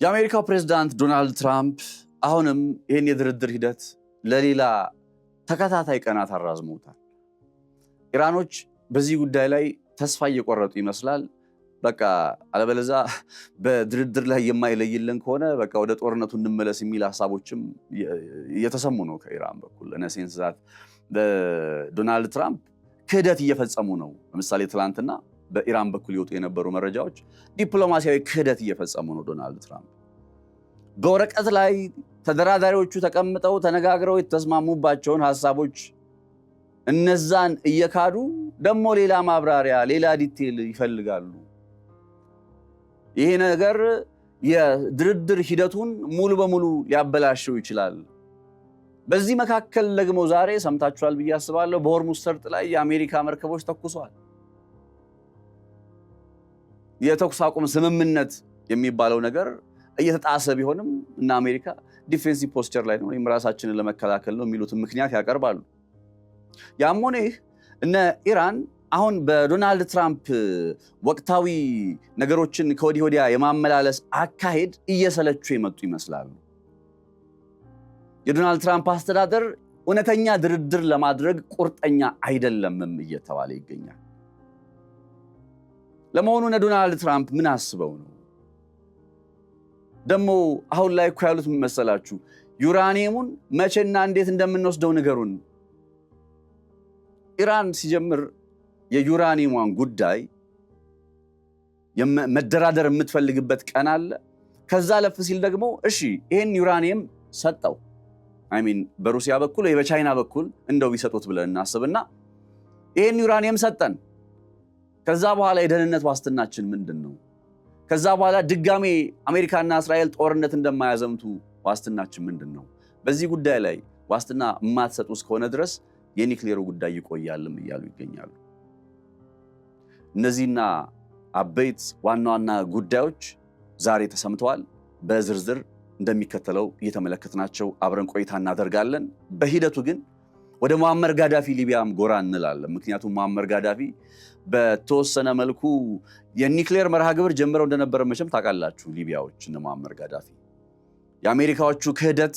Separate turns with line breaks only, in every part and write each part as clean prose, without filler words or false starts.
የአሜሪካው ፕሬዝዳንት ዶናልድ ትራምፕ አሁንም ይሄን የድርድር ሂደት ለሌላ ተከታታይ ቀናት አራዝመውታል። ኢራኖች በዚህ ጉዳይ ላይ ተስፋ እየቆረጡ ይመስላል። በቃ አለበለዛ በድርድር ላይ የማይለይልን ከሆነ በቃ ወደ ጦርነቱ እንመለስ የሚል ሐሳቦችም እየተሰሙ ነው ከኢራን በኩል። ለነሴንስ ዛት ዶናልድ ትራምፕ ክህደት እየፈጸሙ ነው። ለምሳሌ ትላንትና በኢራን በኩል ይወጡ የነበሩ መረጃዎች ዲፕሎማሲያዊ ክህደት እየፈጸሙ ነው ዶናልድ ትራምፕ። በወረቀት ላይ ተደራዳሪዎቹ ተቀምጠው ተነጋግረው የተስማሙባቸውን ሐሳቦች እነዛን እየካዱ ደግሞ ሌላ ማብራሪያ፣ ሌላ ዲቴል ይፈልጋሉ። ይሄ ነገር የድርድር ሂደቱን ሙሉ በሙሉ ሊያበላሸው ይችላል። በዚህ መካከል ደግሞ ዛሬ ሰምታችኋል ብዬ አስባለሁ፣ በሆርሙዝ ሰርጥ ላይ የአሜሪካ መርከቦች ተኩሰዋል። የተኩስ አቁም ስምምነት የሚባለው ነገር እየተጣሰ ቢሆንም እና አሜሪካ ዲፌንሲቭ ፖስቸር ላይ ነው፣ ወይም ራሳችንን ለመከላከል ነው የሚሉትን ምክንያት ያቀርባሉ። ያም ሆነ ይህ እነ ኢራን አሁን በዶናልድ ትራምፕ ወቅታዊ ነገሮችን ከወዲህ ወዲያ የማመላለስ አካሄድ እየሰለቹ የመጡ ይመስላሉ። የዶናልድ ትራምፕ አስተዳደር እውነተኛ ድርድር ለማድረግ ቁርጠኛ አይደለምም እየተባለ ይገኛል። ለመሆኑ እነ ዶናልድ ትራምፕ ምን አስበው ነው? ደግሞ አሁን ላይ እኮ ያሉት ምን መሰላችሁ? ዩራኒየሙን መቼና እንዴት እንደምንወስደው ንገሩን። ኢራን ሲጀምር የዩራኒየሟን ጉዳይ መደራደር የምትፈልግበት ቀን አለ። ከዛ ለፍ ሲል ደግሞ እሺ ይሄን ዩራኒየም ሰጠው በሩሲያ በኩል ወይ በቻይና በኩል እንደው ቢሰጡት ብለን እናስብና ይሄን ዩራኒየም ሰጠን። ከዛ በኋላ የደህንነት ዋስትናችን ምንድን ነው? ከዛ በኋላ ድጋሜ አሜሪካና እስራኤል ጦርነት እንደማያዘምቱ ዋስትናችን ምንድን ነው? በዚህ ጉዳይ ላይ ዋስትና የማትሰጡ እስከሆነ ድረስ የኒክሌሩ ጉዳይ ይቆያልም እያሉ ይገኛሉ። እነዚህና አበይት ዋና ዋና ጉዳዮች ዛሬ ተሰምተዋል። በዝርዝር እንደሚከተለው እየተመለከትናቸው አብረን ቆይታ እናደርጋለን። በሂደቱ ግን ወደ ሙአመር ጋዳፊ ሊቢያም ጎራ እንላለን። ምክንያቱም ሙአመር ጋዳፊ በተወሰነ መልኩ የኒክሌር መርሃ ግብር ጀምረው እንደነበረ መቼም ታውቃላችሁ። ሊቢያዎች እነ ሙአመር ጋዳፊ የአሜሪካዎቹ ክህደት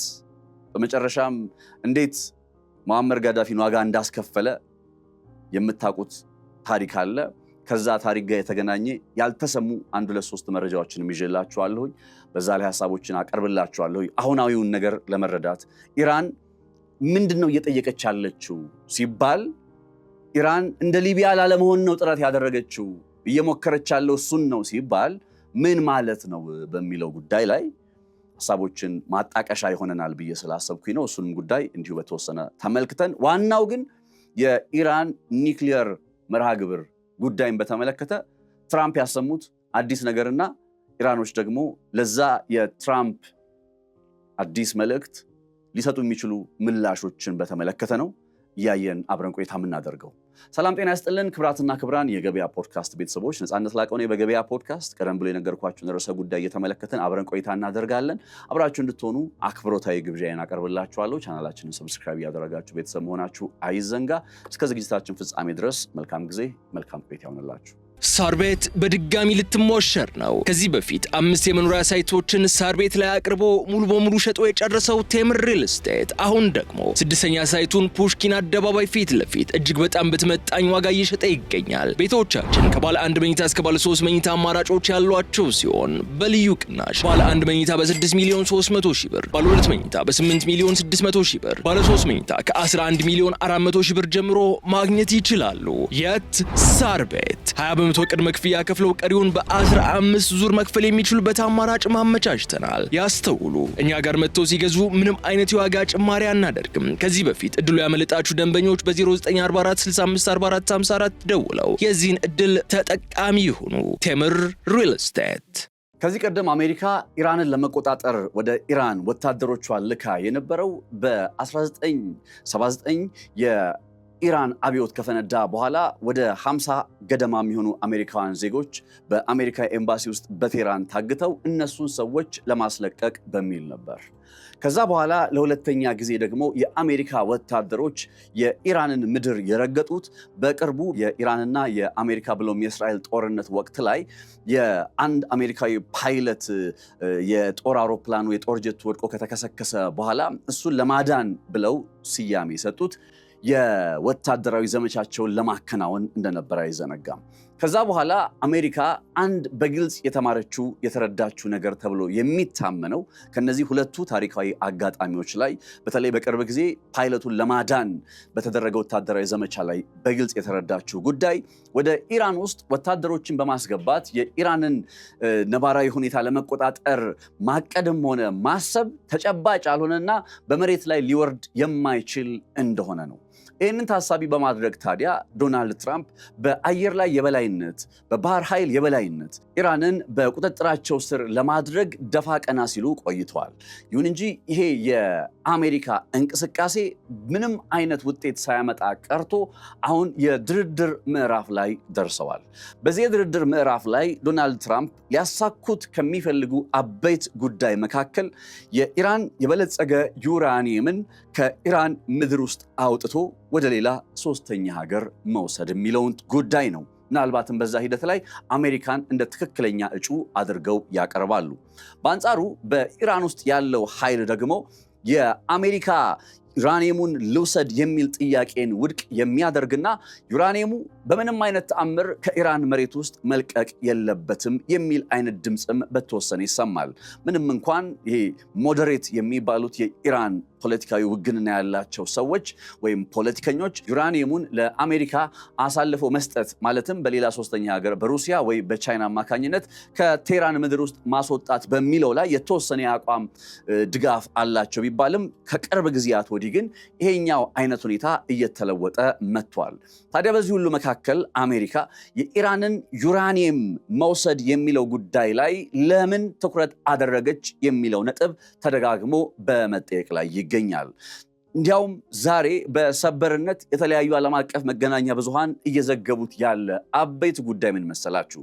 በመጨረሻም እንዴት ሙአመር ጋዳፊን ዋጋ እንዳስከፈለ የምታውቁት ታሪክ አለ። ከዛ ታሪክ ጋር የተገናኘ ያልተሰሙ 1-2-3 መረጃዎችን ይዤላችኋለሁ። በዛ ላይ ሐሳቦችን አቀርብላችኋለሁ። አሁናዊውን ነገር ለመረዳት ኢራን ምንድነው እየጠየቀች ያለችው ሲባል ኢራን እንደ ሊቢያ ላለመሆን ነው ጥረት ያደረገችው፣ እየሞከረች ያለው እሱን ነው ሲባል ምን ማለት ነው በሚለው ጉዳይ ላይ ሐሳቦችን ማጣቀሻ ይሆነናል ብዬ ስላሰብኩኝ ነው። እሱንም ጉዳይ እንዲሁ በተወሰነ ተመልክተን ዋናው ግን የኢራን ኒክሌር መርሃ ግብር ጉዳይን በተመለከተ ትራምፕ ያሰሙት አዲስ ነገርና ኢራኖች ደግሞ ለዛ የትራምፕ አዲስ መልእክት ሊሰጡ የሚችሉ ምላሾችን በተመለከተ ነው እያየን አብረን ቆይታ የምናደርገው። ሰላም ጤና ይስጥልን ክብራትና ክብራን የገበያ ፖድካስት ቤተሰቦች፣ ነፃነት ላቀው ነኝ። በገበያ ፖድካስት ቀደም ብሎ የነገርኳችሁን ርዕሰ ጉዳይ እየተመለከተን አብረን ቆይታ እናደርጋለን። አብራችሁ እንድትሆኑ አክብሮታዊ ግብዣዬን አቀርብላችኋለሁ። ቻናላችንን ሰብስክራይብ ያደረጋችሁ ቤተሰብ መሆናችሁ አይዘንጋ። እስከ ዝግጅታችን ፍጻሜ ድረስ መልካም ጊዜ፣ መልካም ቆይታ ይሁንላችሁ።
ሳር ቤት በድጋሚ ልትሞሸር ነው። ከዚህ በፊት 5 የመኖሪያ ሳይቶችን ሳር ቤት ላይ አቅርቦ ሙሉ በሙሉ ሸጦ የጨረሰው ቴምር ሪል ስቴት አሁን ደግሞ 6ኛ ሳይቱን ፑሽኪን አደባባይ ፊት ለፊት እጅግ በጣም በተመጣኝ ዋጋ እየሸጠ ይገኛል። ቤቶቻችን ከባለ 1 መኝታ እስከ ባለ 3 መኝታ አማራጮች ያሏቸው ሲሆን በልዩ ቅናሽ ባለ 1 መኝታ በ6 ሚሊዮን 300 ሺህ ብር፣ ባለ 2 መኝታ በ8 ሚሊዮን 600 ሺህ ብር፣ ባለ 3 መኝታ ከ11 ሚሊዮን 400 ሺህ ብር ጀምሮ ማግኘት ይችላሉ። የት? ሳር ቤት 20 በመቶ ቅድመ ክፍያ ከፍለው ቀሪውን በ15 ዙር መክፈል የሚችሉበት አማራጭ ማመቻችተናል። ያስተውሉ፣ እኛ ጋር መጥተው ሲገዙ ምንም አይነት የዋጋ ጭማሪ አናደርግም። ከዚህ በፊት እድሉ ያመለጣችሁ ደንበኞች በ0944 65 44 54 ደውለው የዚህን እድል ተጠቃሚ ይሁኑ። ቴምር ሪል ስቴት።
ከዚህ ቀደም አሜሪካ ኢራንን ለመቆጣጠር ወደ ኢራን ወታደሮቿን ልካ የነበረው በ1979 የኢራን አብዮት ከፈነዳ በኋላ ወደ 50 ገደማ የሚሆኑ አሜሪካውያን ዜጎች በአሜሪካ ኤምባሲ ውስጥ በቴህራን ታግተው እነሱን ሰዎች ለማስለቀቅ በሚል ነበር። ከዛ በኋላ ለሁለተኛ ጊዜ ደግሞ የአሜሪካ ወታደሮች የኢራንን ምድር የረገጡት በቅርቡ የኢራንና የአሜሪካ ብሎም የእስራኤል ጦርነት ወቅት ላይ የአንድ አሜሪካዊ ፓይለት የጦር አውሮፕላኑ የጦር ጀት ወድቆ ከተከሰከሰ በኋላ እሱን ለማዳን ብለው ስያሜ የሰጡት የወታደራዊ ዘመቻቸውን ለማከናወን እንደነበር አይዘነጋም። ከዛ በኋላ አሜሪካ አንድ በግልጽ የተማረችው የተረዳችው ነገር ተብሎ የሚታመነው ከነዚህ ሁለቱ ታሪካዊ አጋጣሚዎች ላይ በተለይ በቅርብ ጊዜ ፓይለቱን ለማዳን በተደረገ ወታደራዊ ዘመቻ ላይ በግልጽ የተረዳችው ጉዳይ ወደ ኢራን ውስጥ ወታደሮችን በማስገባት የኢራንን ነባራዊ ሁኔታ ለመቆጣጠር ማቀድም ሆነ ማሰብ ተጨባጭ ያልሆነና በመሬት ላይ ሊወርድ የማይችል እንደሆነ ነው። ይህንን ታሳቢ በማድረግ ታዲያ ዶናልድ ትራምፕ በአየር ላይ የበላይነት በባህር ኃይል የበላይነት ኢራንን በቁጥጥራቸው ስር ለማድረግ ደፋ ቀና ሲሉ ቆይተዋል። ይሁን እንጂ ይሄ የአሜሪካ እንቅስቃሴ ምንም አይነት ውጤት ሳያመጣ ቀርቶ አሁን የድርድር ምዕራፍ ላይ ደርሰዋል። በዚህ የድርድር ምዕራፍ ላይ ዶናልድ ትራምፕ ሊያሳኩት ከሚፈልጉ አበይት ጉዳይ መካከል የኢራን የበለጸገ ዩራኒየምን ከኢራን ምድር ውስጥ አውጥቶ ወደ ሌላ ሶስተኛ ሀገር መውሰድ የሚለውን ጉዳይ ነው። ምናልባትም በዛ ሂደት ላይ አሜሪካን እንደ ትክክለኛ እጩ አድርገው ያቀርባሉ። በአንጻሩ በኢራን ውስጥ ያለው ኃይል ደግሞ የአሜሪካ ዩራኒየሙን ልውሰድ የሚል ጥያቄን ውድቅ የሚያደርግና ዩራኒየሙ በምንም አይነት ተአምር ከኢራን መሬት ውስጥ መልቀቅ የለበትም የሚል አይነት ድምፅም በተወሰነ ይሰማል። ምንም እንኳን ይሄ ሞዴሬት የሚባሉት የኢራን ፖለቲካዊ ውግንና ያላቸው ሰዎች ወይም ፖለቲከኞች ዩራኒየሙን ለአሜሪካ አሳልፈው መስጠት ማለትም በሌላ ሶስተኛ ሀገር በሩሲያ ወይ በቻይና አማካኝነት ከቴህራን ምድር ውስጥ ማስወጣት በሚለው ላይ የተወሰነ የአቋም ድጋፍ አላቸው ቢባልም ከቅርብ ጊዜያት ወዲህ ግን ይሄኛው አይነት ሁኔታ እየተለወጠ መጥቷል። ታዲያ በዚህ ሁሉ መካከል አሜሪካ የኢራንን ዩራኒየም መውሰድ የሚለው ጉዳይ ላይ ለምን ትኩረት አደረገች የሚለው ነጥብ ተደጋግሞ በመጠየቅ ላይ ይገኛል። እንዲያውም ዛሬ በሰበርነት የተለያዩ ዓለም አቀፍ መገናኛ ብዙሃን እየዘገቡት ያለ አበይት ጉዳይ ምን መሰላችሁ?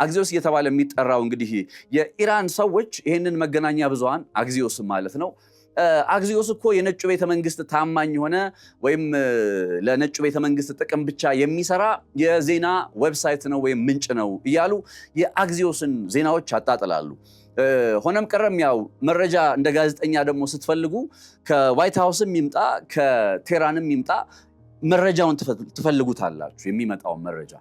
አግዚዮስ እየተባለ የሚጠራው እንግዲህ የኢራን ሰዎች ይህንን መገናኛ ብዙሃን አግዚዮስ ማለት ነው አግዚዮስ እኮ የነጩ ቤተ መንግስት ታማኝ ሆነ ወይም ለነጩ ቤተ መንግስት ጥቅም ብቻ የሚሰራ የዜና ዌብሳይት ነው ወይም ምንጭ ነው እያሉ የአግዚዮስን ዜናዎች ያጣጥላሉ። ሆነም ቀረም ያው መረጃ እንደ ጋዜጠኛ ደግሞ ስትፈልጉ ከዋይት ሃውስም ይምጣ ከቴህራንም ይምጣ መረጃውን ትፈልጉታላችሁ፣ የሚመጣውን መረጃ።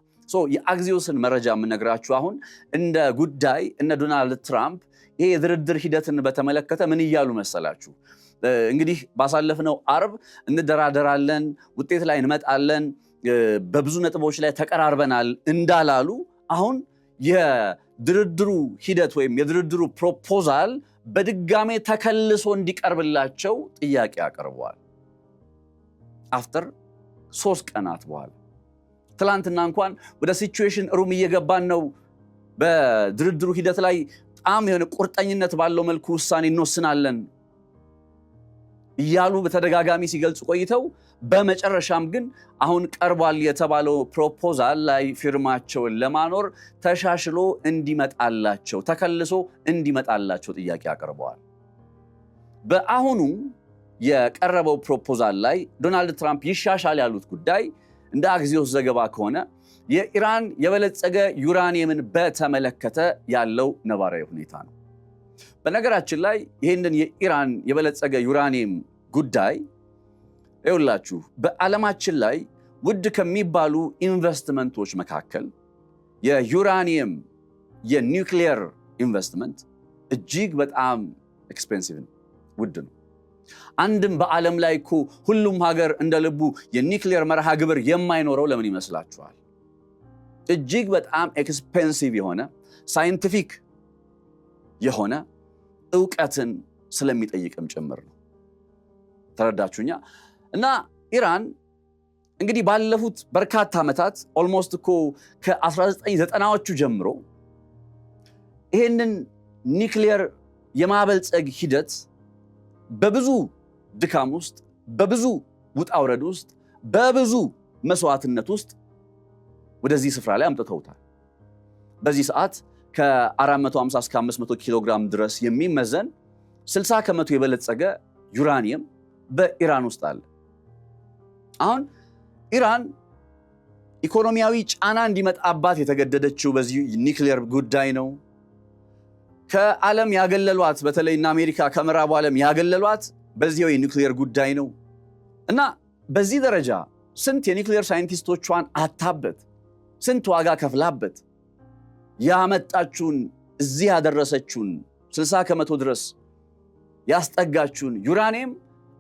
የአግዚዮስን መረጃ የምነግራችሁ አሁን እንደ ጉዳይ እነ ዶናልድ ትራምፕ ይሄ የድርድር ሂደትን በተመለከተ ምን እያሉ መሰላችሁ? እንግዲህ ባሳለፍነው አርብ እንደራደራለን፣ ውጤት ላይ እንመጣለን፣ በብዙ ነጥቦች ላይ ተቀራርበናል እንዳላሉ አሁን የድርድሩ ሂደት ወይም የድርድሩ ፕሮፖዛል በድጋሜ ተከልሶ እንዲቀርብላቸው ጥያቄ አቅርበዋል። አፍተር 3 ቀናት በኋላ ትላንትና እንኳን ወደ ሲቹዌሽን ሩም እየገባን ነው፣ በድርድሩ ሂደት ላይ በጣም የሆነ ቁርጠኝነት ባለው መልኩ ውሳኔ እንወስናለን እያሉ በተደጋጋሚ ሲገልጹ ቆይተው በመጨረሻም ግን አሁን ቀርቧል የተባለው ፕሮፖዛል ላይ ፊርማቸውን ለማኖር ተሻሽሎ እንዲመጣላቸው ተከልሶ እንዲመጣላቸው ጥያቄ አቅርበዋል። በአሁኑ የቀረበው ፕሮፖዛል ላይ ዶናልድ ትራምፕ ይሻሻል ያሉት ጉዳይ እንደ አግዚዮስ ዘገባ ከሆነ የኢራን የበለጸገ ዩራኒየምን በተመለከተ ያለው ነባራዊ ሁኔታ ነው። በነገራችን ላይ ይህንን የኢራን የበለጸገ ዩራኒየም ጉዳይ ይኸውላችሁ በዓለማችን ላይ ውድ ከሚባሉ ኢንቨስትመንቶች መካከል የዩራኒየም የኒውክሊየር ኢንቨስትመንት እጅግ በጣም ኤክስፔንሲቭ ነው፣ ውድ ነው። አንድም በዓለም ላይ እኮ ሁሉም ሀገር እንደ ልቡ የኒውክሊየር መርሃ ግብር የማይኖረው ለምን ይመስላችኋል? እጅግ በጣም ኤክስፔንሲቭ የሆነ ሳይንቲፊክ የሆነ ዕውቀትን ስለሚጠይቅም ጭምር ነው። ተረዳችሁኛ? እና ኢራን እንግዲህ ባለፉት በርካታ ዓመታት ኦልሞስት እኮ ከ1990ዎቹ ጀምሮ ይህንን ኒውክሊየር የማበልጸግ ሂደት በብዙ ድካም ውስጥ በብዙ ውጣውረድ ውስጥ በብዙ መስዋዕትነት ውስጥ ወደዚህ ስፍራ ላይ አምጥተውታል። በዚህ ሰዓት ከ450 እስከ 500 ኪሎ ግራም ድረስ የሚመዘን 60 ከመቶ የበለጸገ ዩራኒየም በኢራን ውስጥ አለ። አሁን ኢራን ኢኮኖሚያዊ ጫና እንዲመጣባት የተገደደችው በዚህ ኒክሌር ጉዳይ ነው። ከዓለም ያገለሏት በተለይና አሜሪካ ከምዕራቡ ዓለም ያገለሏት በዚህው የኒክሌር ጉዳይ ነው እና በዚህ ደረጃ ስንት የኒክሌር ሳይንቲስቶቿን አታበት፣ ስንት ዋጋ ከፍላበት ያመጣችውን እዚህ ያደረሰችውን 60 ከመቶ ድረስ ያስጠጋችውን ዩራኒየም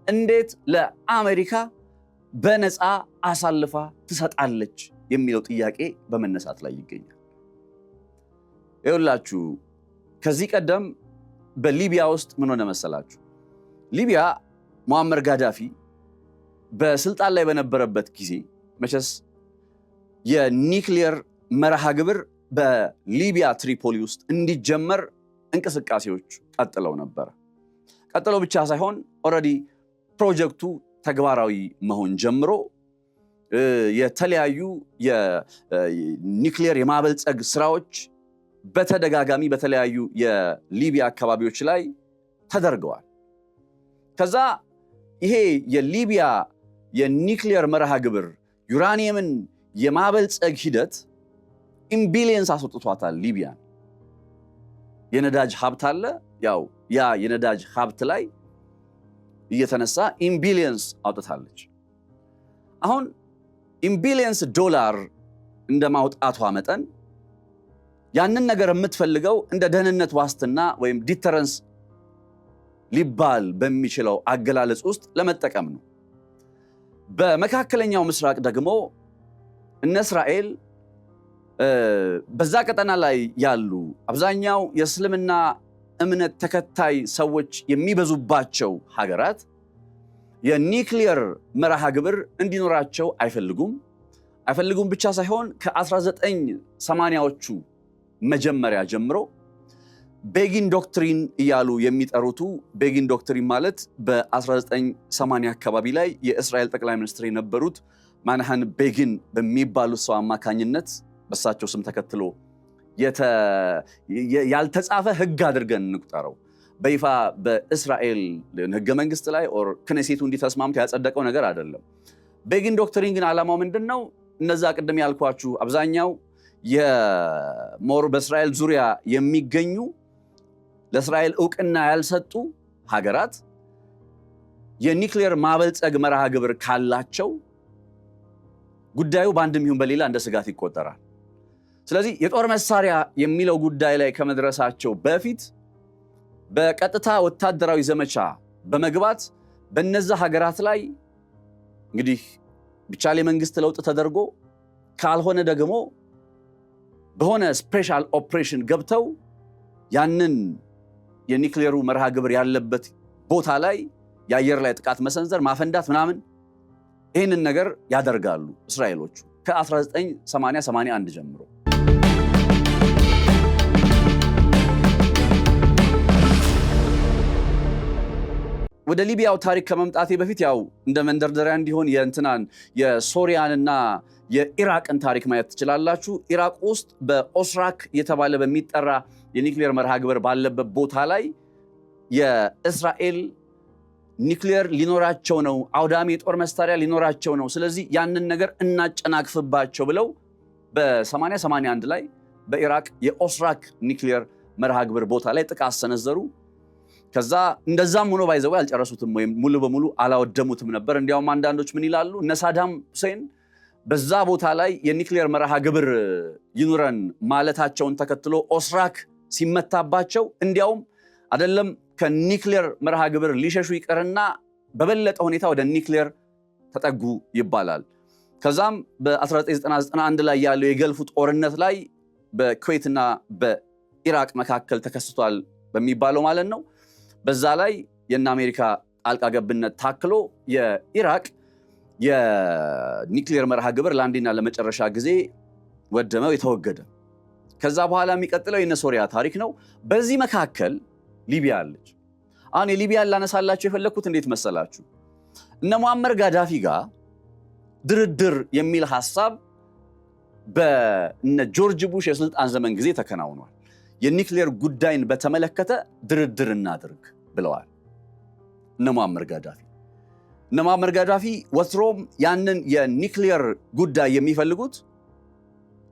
እንዴት ለአሜሪካ በነፃ አሳልፋ ትሰጣለች የሚለው ጥያቄ በመነሳት ላይ ይገኛል። ይኸውላችሁ ከዚህ ቀደም በሊቢያ ውስጥ ምን ሆነ መሰላችሁ? ሊቢያ ሙአመር ጋዳፊ በስልጣን ላይ በነበረበት ጊዜ መቼስ የኒክሌር መርሃ ግብር በሊቢያ ትሪፖሊ ውስጥ እንዲጀመር እንቅስቃሴዎች ቀጥለው ነበር። ቀጥለው ብቻ ሳይሆን ኦልሬዲ ፕሮጀክቱ ተግባራዊ መሆን ጀምሮ የተለያዩ የኒክሌር የማበልጸግ ስራዎች በተደጋጋሚ በተለያዩ የሊቢያ አካባቢዎች ላይ ተደርገዋል። ከዛ ይሄ የሊቢያ የኒክሌር መርሃ ግብር ዩራኒየምን የማበልጸግ ሂደት ኢምቢሊየንስ አስወጥቷታል። ሊቢያን የነዳጅ ሀብት አለ። ያው ያ የነዳጅ ሀብት ላይ እየተነሳ ኢምቢሊየንስ አውጥታለች። አሁን ኢምቢሊየንስ ዶላር እንደማውጣቷ መጠን ያንን ነገር የምትፈልገው እንደ ደህንነት ዋስትና ወይም ዲተረንስ ሊባል በሚችለው አገላለጽ ውስጥ ለመጠቀም ነው። በመካከለኛው ምስራቅ ደግሞ እነ እስራኤል በዛ ቀጠና ላይ ያሉ አብዛኛው የእስልምና እምነት ተከታይ ሰዎች የሚበዙባቸው ሀገራት የኒክሌር መርሃ ግብር እንዲኖራቸው አይፈልጉም ብቻ ሳይሆን ከ1980ዎቹ መጀመሪያ ጀምሮ ቤጊን ዶክትሪን እያሉ የሚጠሩቱ ቤጊን ዶክትሪን ማለት በ1980 አካባቢ ላይ የእስራኤል ጠቅላይ ሚኒስትር የነበሩት ማንሃን ቤጊን በሚባሉት ሰው አማካኝነት በሳቸው ስም ተከትሎ ያልተጻፈ ህግ አድርገን እንቁጠረው በይፋ በእስራኤል ህገ መንግስት ላይ ኦር ክኔሴቱ እንዲተስማምቶ ያጸደቀው ነገር አይደለም። ቤጊን ዶክትሪን ግን ዓላማው ምንድነው? እነዛ ቅድም ያልኳችሁ አብዛኛው የሞር በእስራኤል ዙሪያ የሚገኙ ለእስራኤል ዕውቅና ያልሰጡ ሀገራት የኒክሌር ማበልጸግ መርሃ ግብር ካላቸው ጉዳዩ በአንድም ይሁን በሌላ እንደ ስጋት ይቆጠራል። ስለዚህ የጦር መሳሪያ የሚለው ጉዳይ ላይ ከመድረሳቸው በፊት በቀጥታ ወታደራዊ ዘመቻ በመግባት በነዛ ሀገራት ላይ እንግዲህ ቢቻል የመንግስት ለውጥ ተደርጎ ካልሆነ ደግሞ በሆነ ስፔሻል ኦፕሬሽን ገብተው ያንን የኒክሌሩ መርሃ ግብር ያለበት ቦታ ላይ የአየር ላይ ጥቃት መሰንዘር፣ ማፈንዳት ምናምን ይህንን ነገር ያደርጋሉ እስራኤሎቹ ከ1980-81 ጀምሮ። ወደ ሊቢያው ታሪክ ከመምጣቴ በፊት ያው እንደ መንደርደሪያ እንዲሆን የሶሪያንና የኢራቅን ታሪክ ማየት ትችላላችሁ። ኢራቅ ውስጥ በኦስራክ የተባለ በሚጠራ የኒክሌር መርሃ ግብር ባለበት ቦታ ላይ የእስራኤል ኒክሌር ሊኖራቸው ነው፣ አውዳሚ የጦር መሳሪያ ሊኖራቸው ነው፣ ስለዚህ ያንን ነገር እናጨናቅፍባቸው ብለው በ80-81 ላይ በኢራቅ የኦስራክ ኒክሌር መርሃ ግብር ቦታ ላይ ጥቃት ሰነዘሩ። ከዛ እንደዛም ሆኖ ባይዘው አልጨረሱትም ወይም ሙሉ በሙሉ አላወደሙትም ነበር። እንዲያውም አንዳንዶች ምን ይላሉ? እነ ሳዳም ሁሴን በዛ ቦታ ላይ የኒክሌር መርሃ ግብር ይኑረን ማለታቸውን ተከትሎ ኦስራክ ሲመታባቸው እንዲያውም አይደለም ከኒክሌር መርሃ ግብር ሊሸሹ ይቀርና በበለጠ ሁኔታ ወደ ኒክሌር ተጠጉ ይባላል። ከዛም በ1991 ላይ ያለው የገልፉ ጦርነት ላይ በኩዌትና በኢራቅ መካከል ተከስቷል በሚባለው ማለት ነው። በዛ ላይ የእነ አሜሪካ ጣልቃ ገብነት ታክሎ የኢራቅ የኒክሌር መርሃ ግብር ለአንዴና ለመጨረሻ ጊዜ ወደመው የተወገደ። ከዛ በኋላ የሚቀጥለው የነ ሶሪያ ታሪክ ነው። በዚህ መካከል ሊቢያ አለች። አሁን የሊቢያን ላነሳላችሁ የፈለግኩት እንዴት መሰላችሁ? እነ ሙአመር ጋዳፊ ጋር ድርድር የሚል ሐሳብ በእነ ጆርጅ ቡሽ የስልጣን ዘመን ጊዜ ተከናውኗል። የኒክሌር ጉዳይን በተመለከተ ድርድር እናድርግ ብለዋል እነ ሙአመር ጋዳፊ ወትሮም ያንን የኒክሌር ጉዳይ የሚፈልጉት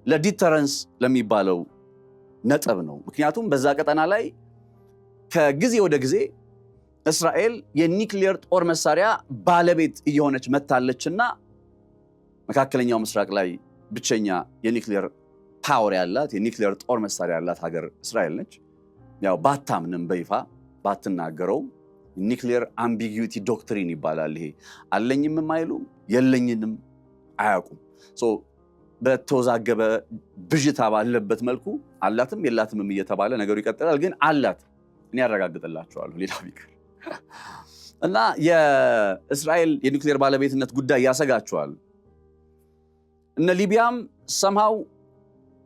ለዲተረንስ ለሚባለው ነጥብ ነው። ምክንያቱም በዛ ቀጠና ላይ ከጊዜ ወደ ጊዜ እስራኤል የኒክሌር ጦር መሳሪያ ባለቤት እየሆነች መታለችና መካከለኛው ምስራቅ ላይ ብቸኛ የኒክሌር ፓወር ያላት የኒክሌር ጦር መሳሪያ ያላት ሀገር እስራኤል ነች። ያው ባታምንም በይፋ ባትናገረው ኒክሌር አምቢጊዩቲ ዶክትሪን ይባላል። ይሄ አለኝም አይሉም የለኝንም አያውቁም። በተወዛገበ ብዥታ ባለበት መልኩ አላትም የላትም እየተባለ ነገሩ ይቀጥላል። ግን አላት እኔ ያረጋግጥላቸዋለሁ ሌላ ቢቀር እና የእስራኤል የኒክሌር ባለቤትነት ጉዳይ ያሰጋቸዋል። እነ ሊቢያም ሰምሃው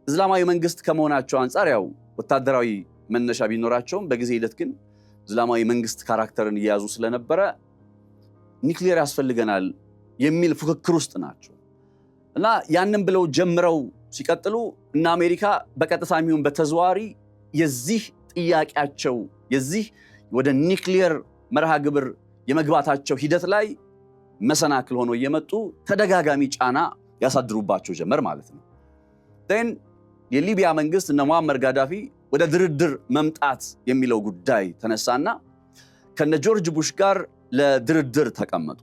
እስላማዊ መንግስት ከመሆናቸው አንጻር ያው ወታደራዊ መነሻ ቢኖራቸውም በጊዜ ሂደት ግን እስላማዊ መንግስት ካራክተርን እየያዙ ስለነበረ ኒክሌር ያስፈልገናል የሚል ፉክክር ውስጥ ናቸው እና ያንን ብለው ጀምረው ሲቀጥሉ እና አሜሪካ በቀጥታ የሚሆን በተዘዋዋሪ የዚህ ጥያቄያቸው የዚህ ወደ ኒክሌር መርሃ ግብር የመግባታቸው ሂደት ላይ መሰናክል ሆኖ እየመጡ ተደጋጋሚ ጫና ያሳድሩባቸው ጀመር ማለት ነው። የሊቢያ መንግስት እነ ሙአመር ጋዳፊ ወደ ድርድር መምጣት የሚለው ጉዳይ ተነሳና ከነ ጆርጅ ቡሽ ጋር ለድርድር ተቀመጡ።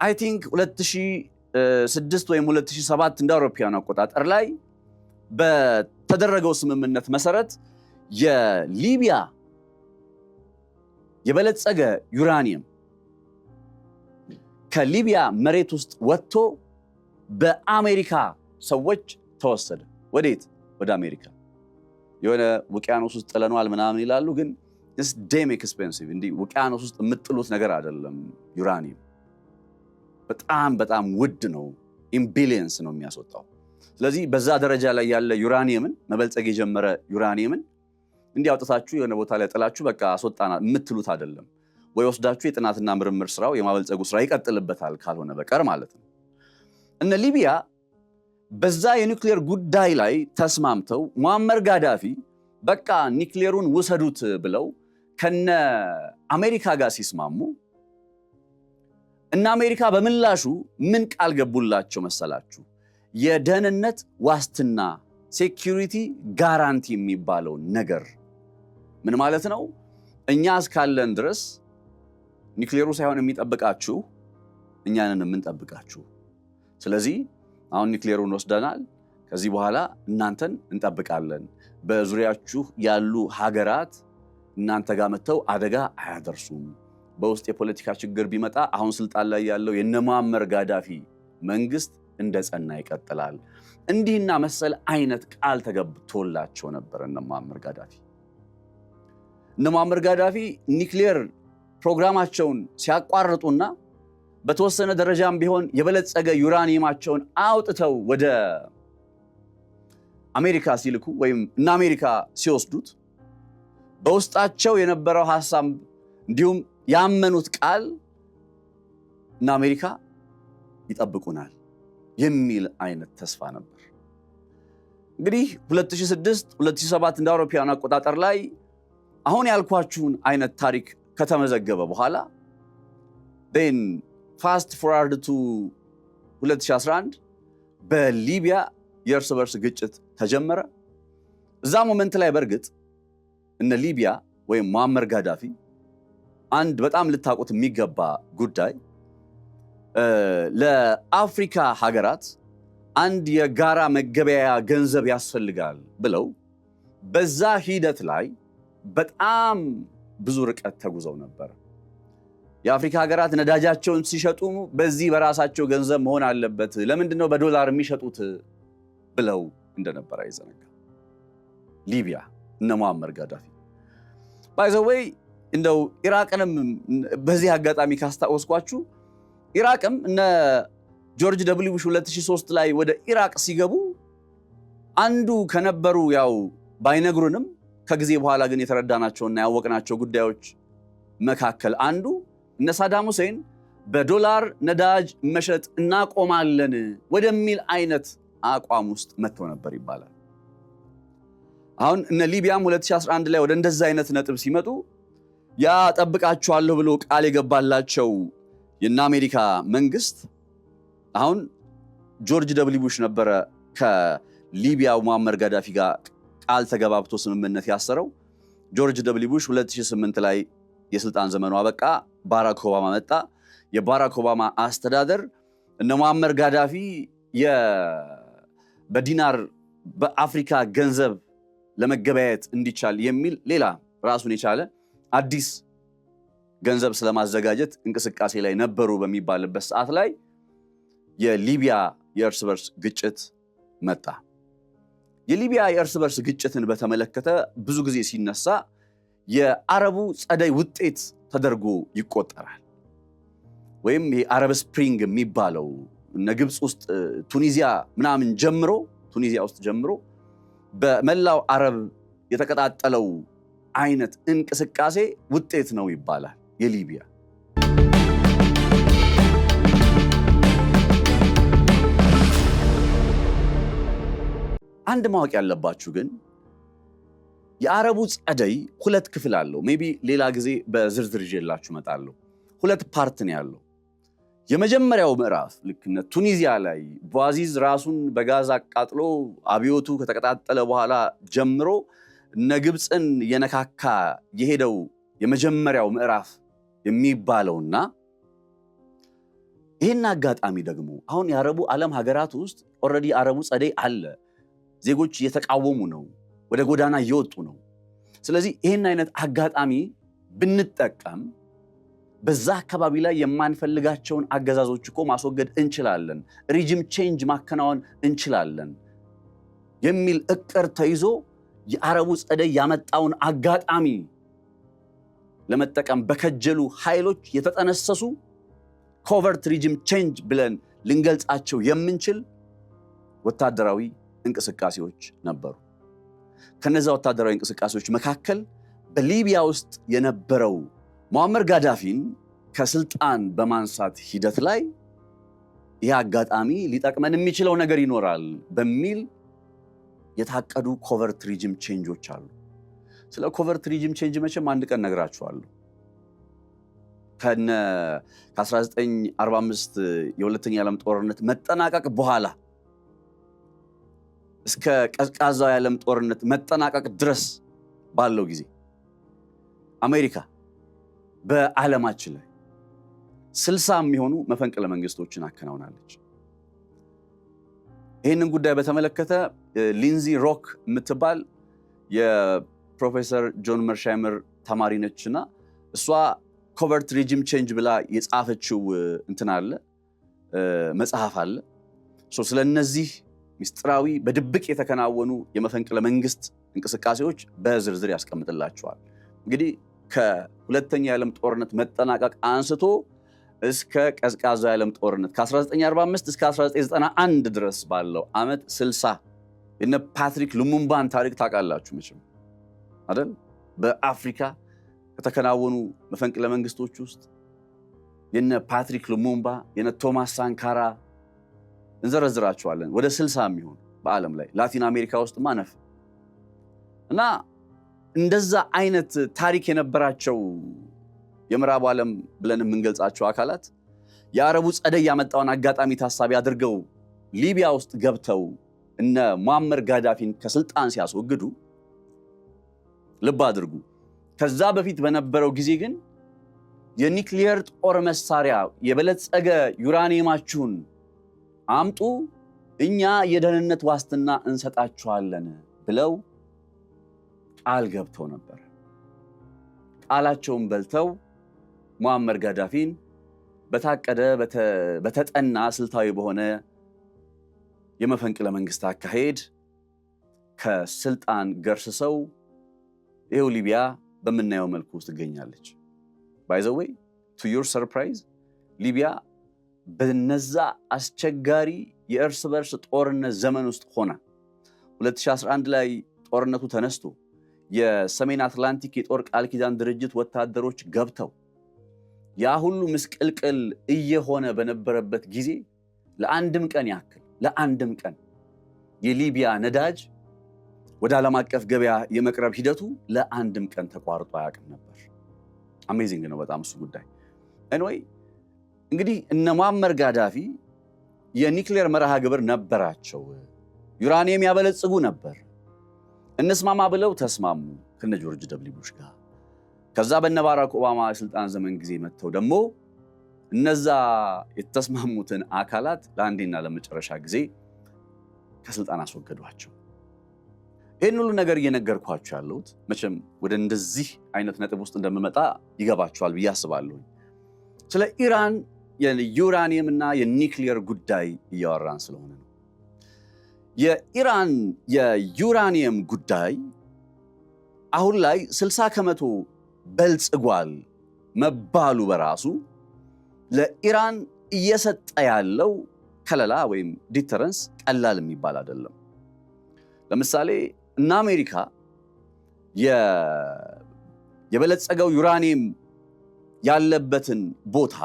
አይ ቲንክ 2006 ወይም 2007 እንደ አውሮፓውያን አቆጣጠር ላይ በተደረገው ስምምነት መሰረት የሊቢያ የበለጸገ ዩራኒየም ከሊቢያ መሬት ውስጥ ወጥቶ በአሜሪካ ሰዎች ተወሰደ። ወዴት? ወደ አሜሪካ። የሆነ ውቅያኖስ ውስጥ ጥለነዋል ምናምን ይላሉ፣ ግን it's damn expensive። እንዲህ ውቅያኖስ ውስጥ የምጥሉት ነገር አይደለም። ዩራኒየም በጣም ውድ ነው። ኢን ቢሊየንስ ነው የሚያስወጣው። ስለዚህ በዛ ደረጃ ላይ ያለ ዩራኒየምን መበልጸግ የጀመረ ዩራኒየምን እንዲህ አውጥታችሁ የሆነ ቦታ ላይ ጥላችሁ በቃ አስወጣና የምትሉት አይደለም። ወይ ወስዳችሁ የጥናትና ምርምር ስራው የማበልጸጉ ስራ ይቀጥልበታል ካልሆነ በቀር ማለት ነው። እነ ሊቢያ በዛ የኒክሌር ጉዳይ ላይ ተስማምተው ሙአመር ጋዳፊ በቃ ኒክሌሩን ውሰዱት ብለው ከነ አሜሪካ ጋር ሲስማሙ እና አሜሪካ በምላሹ ምን ቃል ገቡላቸው መሰላችሁ? የደህንነት ዋስትና ሴኩሪቲ ጋራንቲ የሚባለው ነገር ምን ማለት ነው? እኛ እስካለን ድረስ ኒክሌሩ ሳይሆን የሚጠብቃችሁ እኛንን የምንጠብቃችሁ። ስለዚህ አሁን ኒክሌሩን ወስደናል፣ ከዚህ በኋላ እናንተን እንጠብቃለን። በዙሪያችሁ ያሉ ሀገራት እናንተ ጋር መጥተው አደጋ አያደርሱም። በውስጥ የፖለቲካ ችግር ቢመጣ አሁን ስልጣን ላይ ያለው የነ ሙአመር ጋዳፊ መንግስት እንደጸና ይቀጥላል። እንዲህና መሰል አይነት ቃል ተገብቶላቸው ነበር እነ ሙአመር ጋዳፊ። እነ ሙአመር ጋዳፊ ኒክሌር ፕሮግራማቸውን ሲያቋርጡና በተወሰነ ደረጃም ቢሆን የበለጸገ ዩራኒየማቸውን አውጥተው ወደ አሜሪካ ሲልኩ ወይም እነ አሜሪካ ሲወስዱት በውስጣቸው የነበረው ሐሳብ እንዲሁም ያመኑት ቃል እነ አሜሪካ ይጠብቁናል የሚል አይነት ተስፋ ነበር። እንግዲህ 2006 2007 እንደ አውሮፓውያን አቆጣጠር ላይ አሁን ያልኳችሁን አይነት ታሪክ ከተመዘገበ በኋላ then fast forward to 2011 በሊቢያ የእርስ በርስ ግጭት ተጀመረ። እዛ ሞመንት ላይ በርግጥ እነ ሊቢያ ወይም ሙአመር ጋዳፊ አንድ በጣም ልታውቁት የሚገባ ጉዳይ ለአፍሪካ ሀገራት አንድ የጋራ መገበያያ ገንዘብ ያስፈልጋል ብለው በዛ ሂደት ላይ በጣም ብዙ ርቀት ተጉዘው ነበር። የአፍሪካ ሀገራት ነዳጃቸውን ሲሸጡ በዚህ በራሳቸው ገንዘብ መሆን አለበት፣ ለምንድነው በዶላር የሚሸጡት ብለው እንደነበር አይዘነጋ። ሊቢያ እነ ሙአመር ጋዳፊ ባይ ዘ ዌይ እንደው ኢራቅንም በዚህ አጋጣሚ ካስታወስኳችሁ ኢራቅም እነ ጆርጅ ደብሊው ቡሽ 2003 ላይ ወደ ኢራቅ ሲገቡ አንዱ ከነበሩ ያው ባይነግሩንም ከጊዜ በኋላ ግን የተረዳናቸውና ያወቅናቸው ጉዳዮች መካከል አንዱ እነ ሳዳም ሁሴን በዶላር ነዳጅ መሸጥ እናቆማለን ወደሚል አይነት አቋም ውስጥ መጥተው ነበር ይባላል። አሁን እነ ሊቢያም 2011 ላይ ወደ እንደዛ አይነት ነጥብ ሲመጡ ያ ጠብቃቸዋለሁ ብሎ ቃል የገባላቸው የና አሜሪካ መንግስት አሁን ጆርጅ ደብሊው ቡሽ ነበረ ከሊቢያው ሙአመር ጋዳፊ ጋር ቃል ተገባብቶ ስምምነት ያሰረው። ጆርጅ ደብሊው ቡሽ 2008 ላይ የስልጣን ዘመኑ አበቃ። ባራክ ኦባማ መጣ። የባራክ ኦባማ አስተዳደር እነ ሙአመር ጋዳፊ በዲናር በአፍሪካ ገንዘብ ለመገበያየት እንዲቻል የሚል ሌላ ራሱን የቻለ አዲስ ገንዘብ ስለማዘጋጀት እንቅስቃሴ ላይ ነበሩ በሚባልበት ሰዓት ላይ የሊቢያ የእርስ በርስ ግጭት መጣ። የሊቢያ የእርስ በርስ ግጭትን በተመለከተ ብዙ ጊዜ ሲነሳ የአረቡ ጸደይ ውጤት ተደርጎ ይቆጠራል። ወይም የአረብ ስፕሪንግ የሚባለው እነ ግብፅ ውስጥ ቱኒዚያ ምናምን ጀምሮ ቱኒዚያ ውስጥ ጀምሮ በመላው አረብ የተቀጣጠለው አይነት እንቅስቃሴ ውጤት ነው ይባላል የሊቢያ። አንድ ማወቅ ያለባችሁ ግን የአረቡ ጸደይ ሁለት ክፍል አለው። ሜቢ ሌላ ጊዜ በዝርዝር ይዤላችሁ እመጣለሁ። ሁለት ፓርት ነው ያለው። የመጀመሪያው ምዕራፍ ልክ እነ ቱኒዚያ ላይ ቦአዚዝ ራሱን በጋዝ አቃጥሎ አብዮቱ ከተቀጣጠለ በኋላ ጀምሮ እነ ግብፅን የነካካ የሄደው የመጀመሪያው ምዕራፍ የሚባለውና ይህን አጋጣሚ ደግሞ አሁን የአረቡ ዓለም ሀገራት ውስጥ ኦልሬዲ አረቡ ጸደይ አለ። ዜጎች እየተቃወሙ ነው፣ ወደ ጎዳና እየወጡ ነው። ስለዚህ ይህን አይነት አጋጣሚ ብንጠቀም በዛ አካባቢ ላይ የማንፈልጋቸውን አገዛዞች እኮ ማስወገድ እንችላለን፣ ሪጅም ቼንጅ ማከናወን እንችላለን የሚል እቅድ ተይዞ የአረቡ ጸደይ ያመጣውን አጋጣሚ ለመጠቀም በከጀሉ ኃይሎች የተጠነሰሱ ኮቨርት ሪጅም ቼንጅ ብለን ልንገልጻቸው የምንችል ወታደራዊ እንቅስቃሴዎች ነበሩ። ከነዛ ወታደራዊ እንቅስቃሴዎች መካከል በሊቢያ ውስጥ የነበረው ሙአመር ጋዳፊን ከስልጣን በማንሳት ሂደት ላይ ይህ አጋጣሚ ሊጠቅመን የሚችለው ነገር ይኖራል በሚል የታቀዱ ኮቨርት ሪጅም ቼንጆች አሉ። ስለ ኮቨርት ሪጅም ቼንጅ መቼም አንድ ቀን ነግራችኋለሁ። ከ1945 የሁለተኛ የዓለም ጦርነት መጠናቀቅ በኋላ እስከ ቀዝቃዛው የዓለም ጦርነት መጠናቀቅ ድረስ ባለው ጊዜ አሜሪካ በዓለማችን ላይ 60 የሚሆኑ መፈንቅለ መንግስቶችን አከናውናለች። ይህንን ጉዳይ በተመለከተ ሊንዚ ሮክ የምትባል የፕሮፌሰር ጆን መርሻይመር ተማሪ ነችና እሷ ኮቨርት ሪጅም ቼንጅ ብላ የጻፈችው እንትን አለ መጽሐፍ አለ። ስለነዚህ ሚስጥራዊ በድብቅ የተከናወኑ የመፈንቅለ መንግስት እንቅስቃሴዎች በዝርዝር ያስቀምጥላቸዋል። እንግዲህ ከሁለተኛ የዓለም ጦርነት መጠናቀቅ አንስቶ እስከ ቀዝቃዛው የዓለም ጦርነት ከ1945 እስከ 1991 ድረስ ባለው ዓመት 60 የነ ፓትሪክ ሉሙምባን ታሪክ ታውቃላችሁ መቼም አይደል? በአፍሪካ ከተከናወኑ መፈንቅለ መንግስቶች ውስጥ የነ ፓትሪክ ሉሙምባ የነ ቶማስ ሳንካራ እንዘረዝራቸዋለን። ወደ 60 የሚሆኑ በዓለም ላይ ላቲን አሜሪካ ውስጥ ማነፍ እና እንደዛ አይነት ታሪክ የነበራቸው የምዕራቡ ዓለም ብለን የምንገልጻቸው አካላት የአረቡ ጸደይ ያመጣውን አጋጣሚ ታሳቢ አድርገው ሊቢያ ውስጥ ገብተው እነ ሙአመር ጋዳፊን ከስልጣን ሲያስወግዱ ልብ አድርጉ። ከዛ በፊት በነበረው ጊዜ ግን የኒክሊየር ጦር መሳሪያ የበለጸገ ዩራኒየማችሁን አምጡ፣ እኛ የደህንነት ዋስትና እንሰጣችኋለን ብለው ቃል ገብተው ነበር። ቃላቸውን በልተው ሙአመር ጋዳፊን በታቀደ በተጠና ስልታዊ በሆነ የመፈንቅለ መንግስት አካሄድ ከስልጣን ገርስሰው ይሄው ሊቢያ በምናየው መልኩ ውስጥ ትገኛለች። ባይ ዘ ዌይ ቱ ዩር ሰርፕራይዝ ሊቢያ በነዛ አስቸጋሪ የእርስ በርስ ጦርነት ዘመን ውስጥ ሆና 2011 ላይ ጦርነቱ ተነስቶ የሰሜን አትላንቲክ የጦር ቃል ኪዳን ድርጅት ወታደሮች ገብተው ያ ሁሉ ምስቅልቅል እየሆነ በነበረበት ጊዜ ለአንድም ቀን የሊቢያ ነዳጅ ወደ ዓለም አቀፍ ገበያ የመቅረብ ሂደቱ ለአንድም ቀን ተቋርጦ አያውቅም ነበር። አሜዚንግ ነው በጣም እሱ ጉዳይ። ኤኒዌይ እንግዲህ እነ ሙአመር ጋዳፊ የኒውክሌር መርሃ ግብር ነበራቸው። ዩራኒየም ያበለጽጉ ነበር። እንስማማ ብለው ተስማሙ ከነ ጆርጅ ደብሊው ቡሽ ጋር። ከዛ በነ ባራክ ኦባማ የስልጣን ዘመን ጊዜ መጥተው ደግሞ እነዛ የተስማሙትን አካላት ለአንዴና ለመጨረሻ ጊዜ ከስልጣን አስወገዷቸው። ይህን ሁሉ ነገር እየነገርኳችሁ ያለሁት መቼም ወደ እንደዚህ አይነት ነጥብ ውስጥ እንደምመጣ ይገባችኋል ብዬ አስባለሁ። ስለ ኢራን የዩራኒየም እና የኒውክሌር ጉዳይ እያወራን ስለሆነ ነው። የኢራን የዩራኒየም ጉዳይ አሁን ላይ 60% በልጽጓል መባሉ በራሱ ለኢራን እየሰጠ ያለው ከለላ ወይም ዲተረንስ ቀላል የሚባል አይደለም። ለምሳሌ እና አሜሪካ የበለጸገው ዩራኒየም ያለበትን ቦታ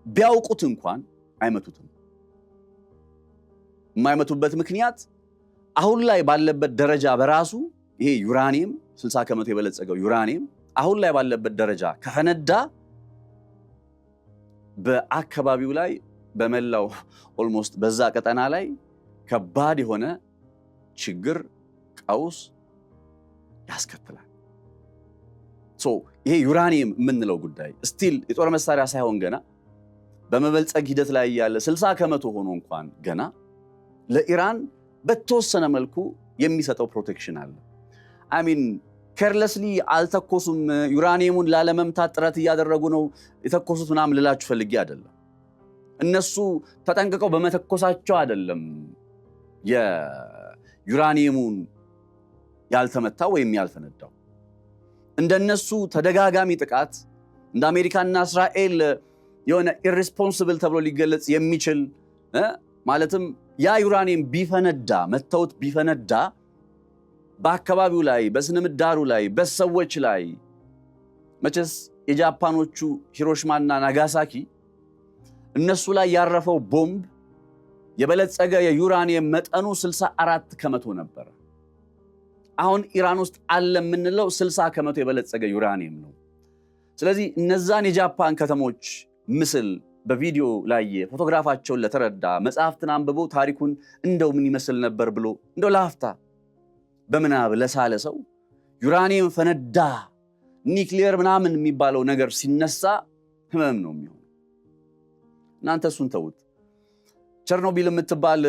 ቢያውቁት እንኳን አይመቱትም። የማይመቱበት ምክንያት አሁን ላይ ባለበት ደረጃ በራሱ ይሄ ዩራኒየም 60% የበለጸገው ዩራኒየም አሁን ላይ ባለበት ደረጃ ከፈነዳ በአካባቢው ላይ በመላው ኦልሞስት በዛ ቀጠና ላይ ከባድ የሆነ ችግር ቀውስ ያስከትላል። ይሄ ዩራኒየም የምንለው ጉዳይ ስቲል የጦር መሳሪያ ሳይሆን ገና በመበልጸግ ሂደት ላይ ያለ 60% ሆኖ እንኳን ገና ለኢራን በተወሰነ መልኩ የሚሰጠው ፕሮቴክሽን አለ። አሚን ኬርለስሊ አልተኮሱም፣ ዩራኒየሙን ላለመምታት ጥረት እያደረጉ ነው የተኮሱት ምናምን ልላችሁ ፈልጌ አይደለም። እነሱ ተጠንቅቀው በመተኮሳቸው አይደለም የዩራኒየሙን ያልተመታው ወይም ያልፈነዳው። እንደነሱ ተደጋጋሚ ጥቃት እንደ አሜሪካና እስራኤል የሆነ ኢሬስፖንሲብል ተብሎ ሊገለጽ የሚችል ማለትም ያ ዩራኒየም ቢፈነዳ መተውት ቢፈነዳ በአካባቢው ላይ በስነ ምህዳሩ ላይ በሰዎች ላይ መቼስ የጃፓኖቹ ሂሮሺማና ናጋሳኪ እነሱ ላይ ያረፈው ቦምብ የበለጸገ የዩራኒየም መጠኑ 64% ነበር። አሁን ኢራን ውስጥ አለ የምንለው 60% የበለጸገ ዩራኒየም ነው። ስለዚህ እነዛን የጃፓን ከተሞች ምስል በቪዲዮ ላይ ፎቶግራፋቸውን ለተረዳ መጽሐፍትን አንብቦ ታሪኩን እንደው ምን ይመስል ነበር ብሎ እንደው ለአፍታ በምናብ ለሳለ ሰው ዩራኒየም ፈነዳ ኒውክሌር ምናምን የሚባለው ነገር ሲነሳ ህመም ነው የሚሆነው። እናንተ እሱን ተውት። ቸርኖቢል የምትባል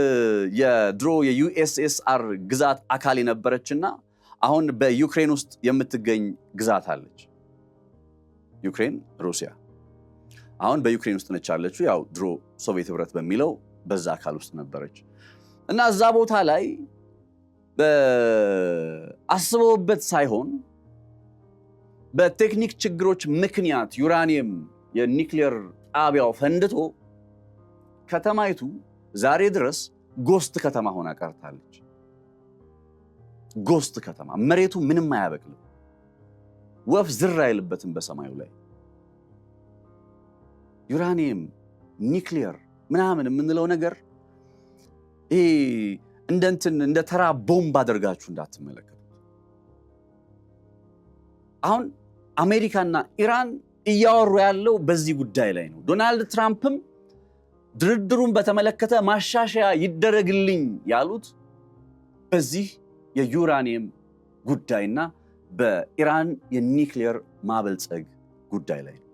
የድሮ የዩኤስኤስአር ግዛት አካል የነበረችና አሁን በዩክሬን ውስጥ የምትገኝ ግዛት አለች። ዩክሬን ሩሲያ አሁን በዩክሬን ውስጥ ነች ያለችው። ያው ድሮ ሶቪየት ህብረት በሚለው በዛ አካል ውስጥ ነበረች እና እዛ ቦታ ላይ አስበውበት ሳይሆን በቴክኒክ ችግሮች ምክንያት ዩራኒየም የኒውክሌር ጣቢያው ፈንድቶ ከተማይቱ ዛሬ ድረስ ጎስት ከተማ ሆና ቀርታለች። ጎስት ከተማ፣ መሬቱ ምንም አያበቅልም፣ ወፍ ዝር አይልበትም በሰማዩ ላይ። ዩራኒየም ኒውክሌር ምናምን የምንለው ነገር እንደ ተራ ቦምብ አድርጋችሁ እንዳትመለከቱት። አሁን አሜሪካና ኢራን እያወሩ ያለው በዚህ ጉዳይ ላይ ነው። ዶናልድ ትራምፕም ድርድሩን በተመለከተ ማሻሻያ ይደረግልኝ ያሉት በዚህ የዩራኒየም ጉዳይና በኢራን የኒውክሌር ማበልጸግ ጉዳይ ላይ ነው።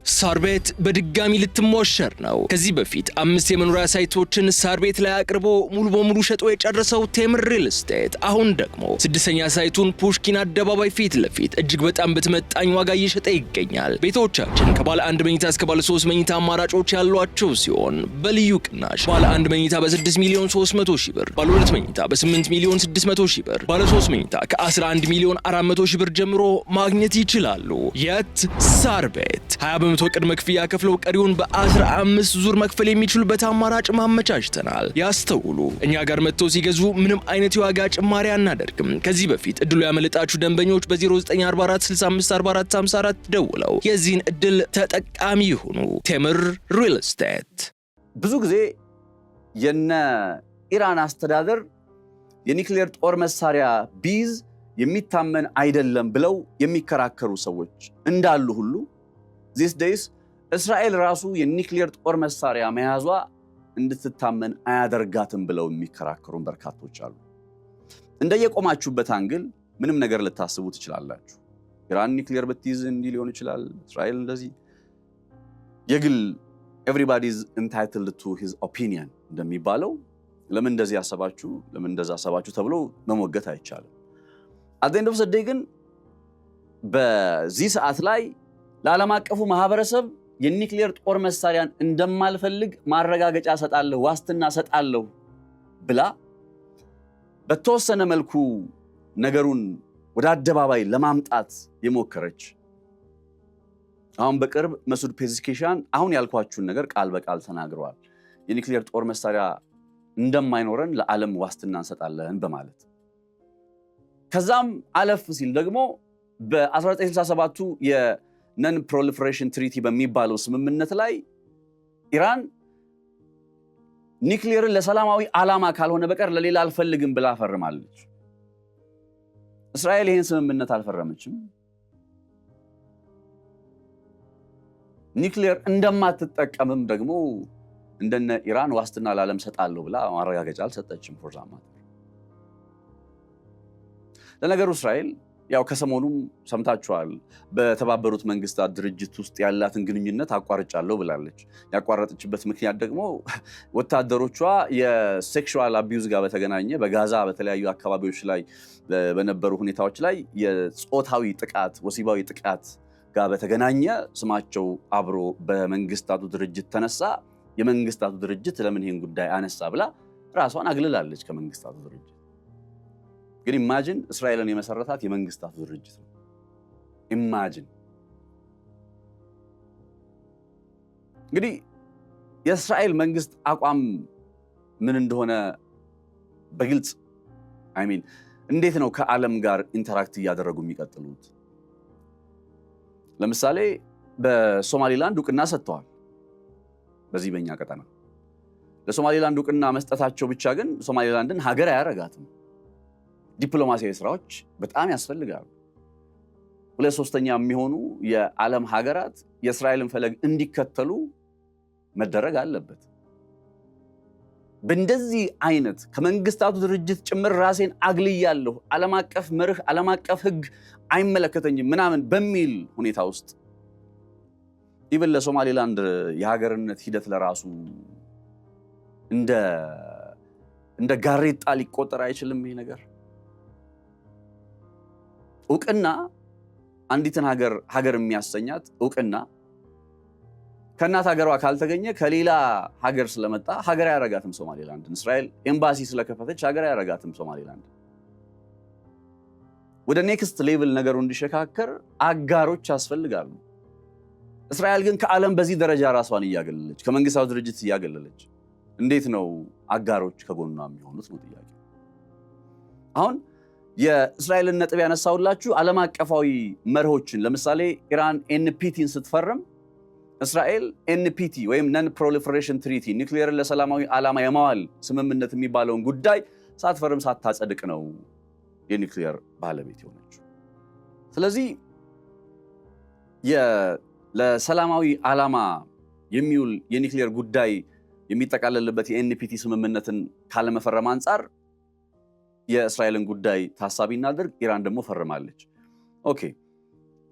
ሳር ቤት በድጋሚ ልትሞሸር ነው። ከዚህ በፊት 5 የመኖሪያ ሳይቶችን ሳር ቤት ላይ አቅርቦ ሙሉ በሙሉ ሸጦ የጨረሰው ቴምር ሪል ስቴት አሁን ደግሞ 6ኛ ሳይቱን ፑሽኪን አደባባይ ፊት ለፊት እጅግ በጣም በተመጣኝ ዋጋ እየሸጠ ይገኛል። ቤቶቻችን ከባለ 1 መኝታ እስከ ባለ 3 መኝታ አማራጮች ያሏቸው ሲሆን በልዩ ቅናሽ ባለ 1 መኝታ በ6 ሚሊዮን 300 ሺህ ብር፣ ባለ 2 መኝታ በ8 ሚሊዮን 600 ሺህ ብር፣ ባለ 3 መኝታ ከ11 ሚሊዮን 400 ሺህ ብር ጀምሮ ማግኘት ይችላሉ። የት? ሳር ቤት 20% ቅድመ ክፍያ ከፍለው ቀሪውን በ15 ዙር መክፈል የሚችሉበት አማራጭ ማመቻችተናል። ያስተውሉ፣ እኛ ጋር መጥተው ሲገዙ ምንም አይነት የዋጋ ጭማሪ አናደርግም። ከዚህ በፊት እድሉ ያመለጣችሁ ደንበኞች በ0944 6544 54 ደውለው የዚህን እድል ተጠቃሚ ይሁኑ። ቴምር ሪል ስቴት።
ብዙ ጊዜ የነ ኢራን አስተዳደር የኒውክሌር ጦር መሳሪያ ቢዝ የሚታመን አይደለም ብለው የሚከራከሩ ሰዎች እንዳሉ ሁሉ these days እስራኤል ራሱ የኒውክሌር ጦር መሳሪያ መያዟ እንድትታመን አያደርጋትም ብለው የሚከራከሩ በርካቶች አሉ። እንደየቆማችሁበት አንግል ምንም ነገር ልታስቡ ትችላላችሁ። ኢራን ኒውክሌር ብትይዝ እንዲህ ሊሆን ይችላል፣ እስራኤል እንደዚህ። የግል everybody is entitled to his opinion እንደሚባለው ለምን እንደዚህ ያሰባችሁ ለምን እንደዛ አሰባችሁ ተብሎ መሞገት አይቻልም። at the end of the day ግን በዚህ ሰዓት ላይ ለዓለም አቀፉ ማህበረሰብ የኒውክሌር ጦር መሳሪያን እንደማልፈልግ ማረጋገጫ ሰጣለሁ ዋስትና ሰጣለሁ ብላ በተወሰነ መልኩ ነገሩን ወደ አደባባይ ለማምጣት የሞከረች አሁን በቅርብ መሱድ ፔዜሽኪያን አሁን ያልኳችሁን ነገር ቃል በቃል ተናግረዋል። የኒውክሌር ጦር መሳሪያ እንደማይኖረን ለዓለም ዋስትና እንሰጣለን በማለት ከዛም አለፍ ሲል ደግሞ በ1967ቱ የነን ፕሮሊፈሬሽን ትሪቲ በሚባለው ስምምነት ላይ ኢራን ኒውክሌርን ለሰላማዊ ዓላማ ካልሆነ በቀር ለሌላ አልፈልግም ብላ ፈርማለች። እስራኤል ይህን ስምምነት አልፈረመችም። ኒውክሌር እንደማትጠቀምም ደግሞ እንደነ ኢራን ዋስትና ለዓለም ሰጣለሁ ብላ ማረጋገጫ አልሰጠችም። ፎርዛማ ለነገሩ እስራኤል ያው ከሰሞኑም ሰምታችኋል በተባበሩት መንግስታት ድርጅት ውስጥ ያላትን ግንኙነት አቋርጫለሁ ብላለች። ያቋረጠችበት ምክንያት ደግሞ ወታደሮቿ የሴክሹዋል አቢዩዝ ጋር በተገናኘ በጋዛ በተለያዩ አካባቢዎች ላይ በነበሩ ሁኔታዎች ላይ የጾታዊ ጥቃት ወሲባዊ ጥቃት ጋር በተገናኘ ስማቸው አብሮ በመንግስታቱ ድርጅት ተነሳ። የመንግስታቱ ድርጅት ለምን ይሄን ጉዳይ አነሳ ብላ ራሷን አግልላለች ከመንግስታቱ ድርጅት። ግን ኢማጂን እስራኤልን የመሰረታት የመንግስታቱ ድርጅት ነው። ኢማጂን እንግዲህ የእስራኤል መንግስት አቋም ምን እንደሆነ በግልጽ እንዴት ነው ከዓለም ጋር ኢንተራክት እያደረጉ የሚቀጥሉት? ለምሳሌ በሶማሊላንድ እውቅና ሰጥተዋል። በዚህ በእኛ ቀጠና ለሶማሊላንድ እውቅና መስጠታቸው ብቻ ግን ሶማሊላንድን ሀገር አያረጋትም። ዲፕሎማሲያዊ ስራዎች በጣም ያስፈልጋሉ። 2/3 የሚሆኑ የዓለም ሀገራት የእስራኤልን ፈለግ እንዲከተሉ መደረግ አለበት። በእንደዚህ አይነት ከመንግስታቱ ድርጅት ጭምር ራሴን አግልያለሁ፣ ዓለም አቀፍ መርህ ዓለም አቀፍ ህግ አይመለከተኝም ምናምን በሚል ሁኔታ ውስጥ ኢቭን ለሶማሊላንድ የሀገርነት ሂደት ለራሱ እንደ ጋሬጣ ሊቆጠር አይችልም። ይሄ ነገር እውቅና አንዲትን ሀገር የሚያሰኛት እውቅና ከእናት ሀገሯ ካልተገኘ ከሌላ ሀገር ስለመጣ ሀገር አያረጋትም ሶማሊላንድን። እስራኤል ኤምባሲ ስለከፈተች ሀገር አያረጋትም ሶማሊላንድ። ወደ ኔክስት ሌቭል ነገሩ እንዲሸካከር አጋሮች ያስፈልጋሉ። እስራኤል ግን ከዓለም በዚህ ደረጃ ራሷን እያገለለች ከመንግስታቱ ድርጅት እያገለለች እንዴት ነው አጋሮች ከጎኗ የሚሆኑት ነው ጥያቄ። አሁን የእስራኤልን ነጥብ ያነሳውላችሁ ዓለም አቀፋዊ መርሆችን ለምሳሌ ኢራን ኤንፒቲን ስትፈርም እስራኤል ኤንፒቲ ወይም ነን ፕሮሊፈሬሽን ትሪቲ ኒውክሌርን ለሰላማዊ ዓላማ የማዋል ስምምነት የሚባለውን ጉዳይ ሳትፈርም ሳታጸድቅ ነው የኒውክሌር ባለቤት የሆነችው። ስለዚህ ለሰላማዊ ዓላማ የሚውል የኒውክሌር ጉዳይ የሚጠቃለልበት የኤንፒቲ ስምምነትን ካለመፈረም አንጻር የእስራኤልን ጉዳይ ታሳቢ እናድርግ። ኢራን ደግሞ ፈርማለች። ኦኬ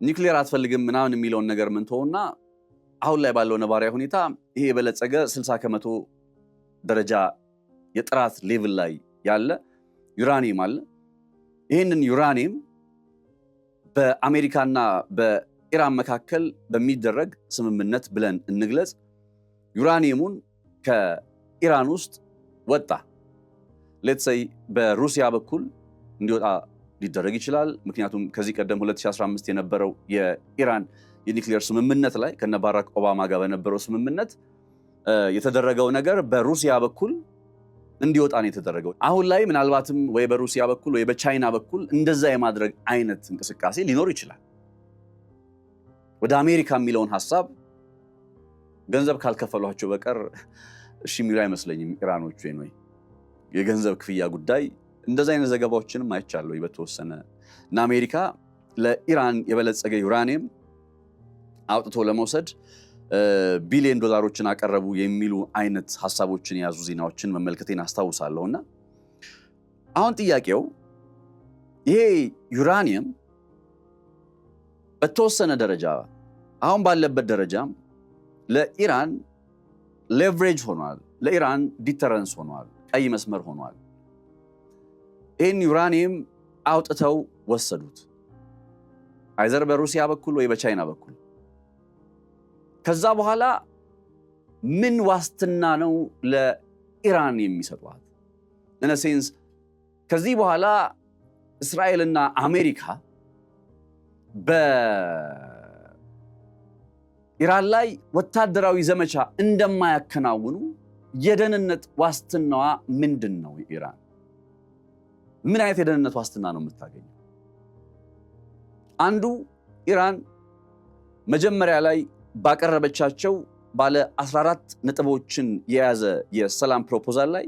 ኒውክሌር አትፈልግም ምናምን የሚለውን ነገር ምን ተውና አሁን ላይ ባለው ነባራዊ ሁኔታ ይሄ የበለጸገ 60% ደረጃ የጥራት ሌቭል ላይ ያለ ዩራኒየም አለ። ይህንን ዩራኒየም በአሜሪካና በኢራን መካከል በሚደረግ ስምምነት ብለን እንግለጽ። ዩራኒየሙን ከኢራን ውስጥ ወጣ። ሌትስ ሴይ በሩሲያ በኩል እንዲወጣ ሊደረግ ይችላል። ምክንያቱም ከዚህ ቀደም 2015 የነበረው የኢራን የኒክሌር ስምምነት ላይ ከነ ባራክ ኦባማ ጋር በነበረው ስምምነት የተደረገው ነገር በሩሲያ በኩል እንዲወጣ ነው የተደረገው። አሁን ላይ ምናልባትም ወይ በሩሲያ በኩል ወይ በቻይና በኩል እንደዛ የማድረግ አይነት እንቅስቃሴ ሊኖር ይችላል። ወደ አሜሪካ የሚለውን ሐሳብ ገንዘብ ካልከፈሏቸው በቀር እሺ የሚሉ አይመስለኝም ኢራኖቹ። ወይ የገንዘብ ክፍያ ጉዳይ እንደዛ አይነት ዘገባዎችንም አይቻለሁ በተወሰነ እና አሜሪካ ለኢራን የበለጸገ ዩራኒየም አውጥቶ ለመውሰድ ቢሊዮን ዶላሮችን አቀረቡ የሚሉ አይነት ሐሳቦችን የያዙ ዜናዎችን መመልከቴን አስታውሳለሁና አሁን ጥያቄው ይሄ ዩራኒየም በተወሰነ ደረጃ አሁን ባለበት ደረጃ ለኢራን ሌቨሬጅ ሆኗል፣ ለኢራን ዲተረንስ ሆኗል፣ ቀይ መስመር ሆኗል። ይህን ዩራኒየም አውጥተው ወሰዱት አይዘር በሩሲያ በኩል ወይ በቻይና በኩል። ከዛ በኋላ ምን ዋስትና ነው ለኢራን የሚሰጧት? in a sense ከዚህ በኋላ እስራኤልና አሜሪካ በኢራን ላይ ወታደራዊ ዘመቻ እንደማያከናውኑ የደህንነት ዋስትናዋ ምንድን ነው? ኢራን ምን አይነት የደህንነት ዋስትና ነው የምታገኘው? አንዱ ኢራን መጀመሪያ ላይ ባቀረበቻቸው ባለ 14 ነጥቦችን የያዘ የሰላም ፕሮፖዛል ላይ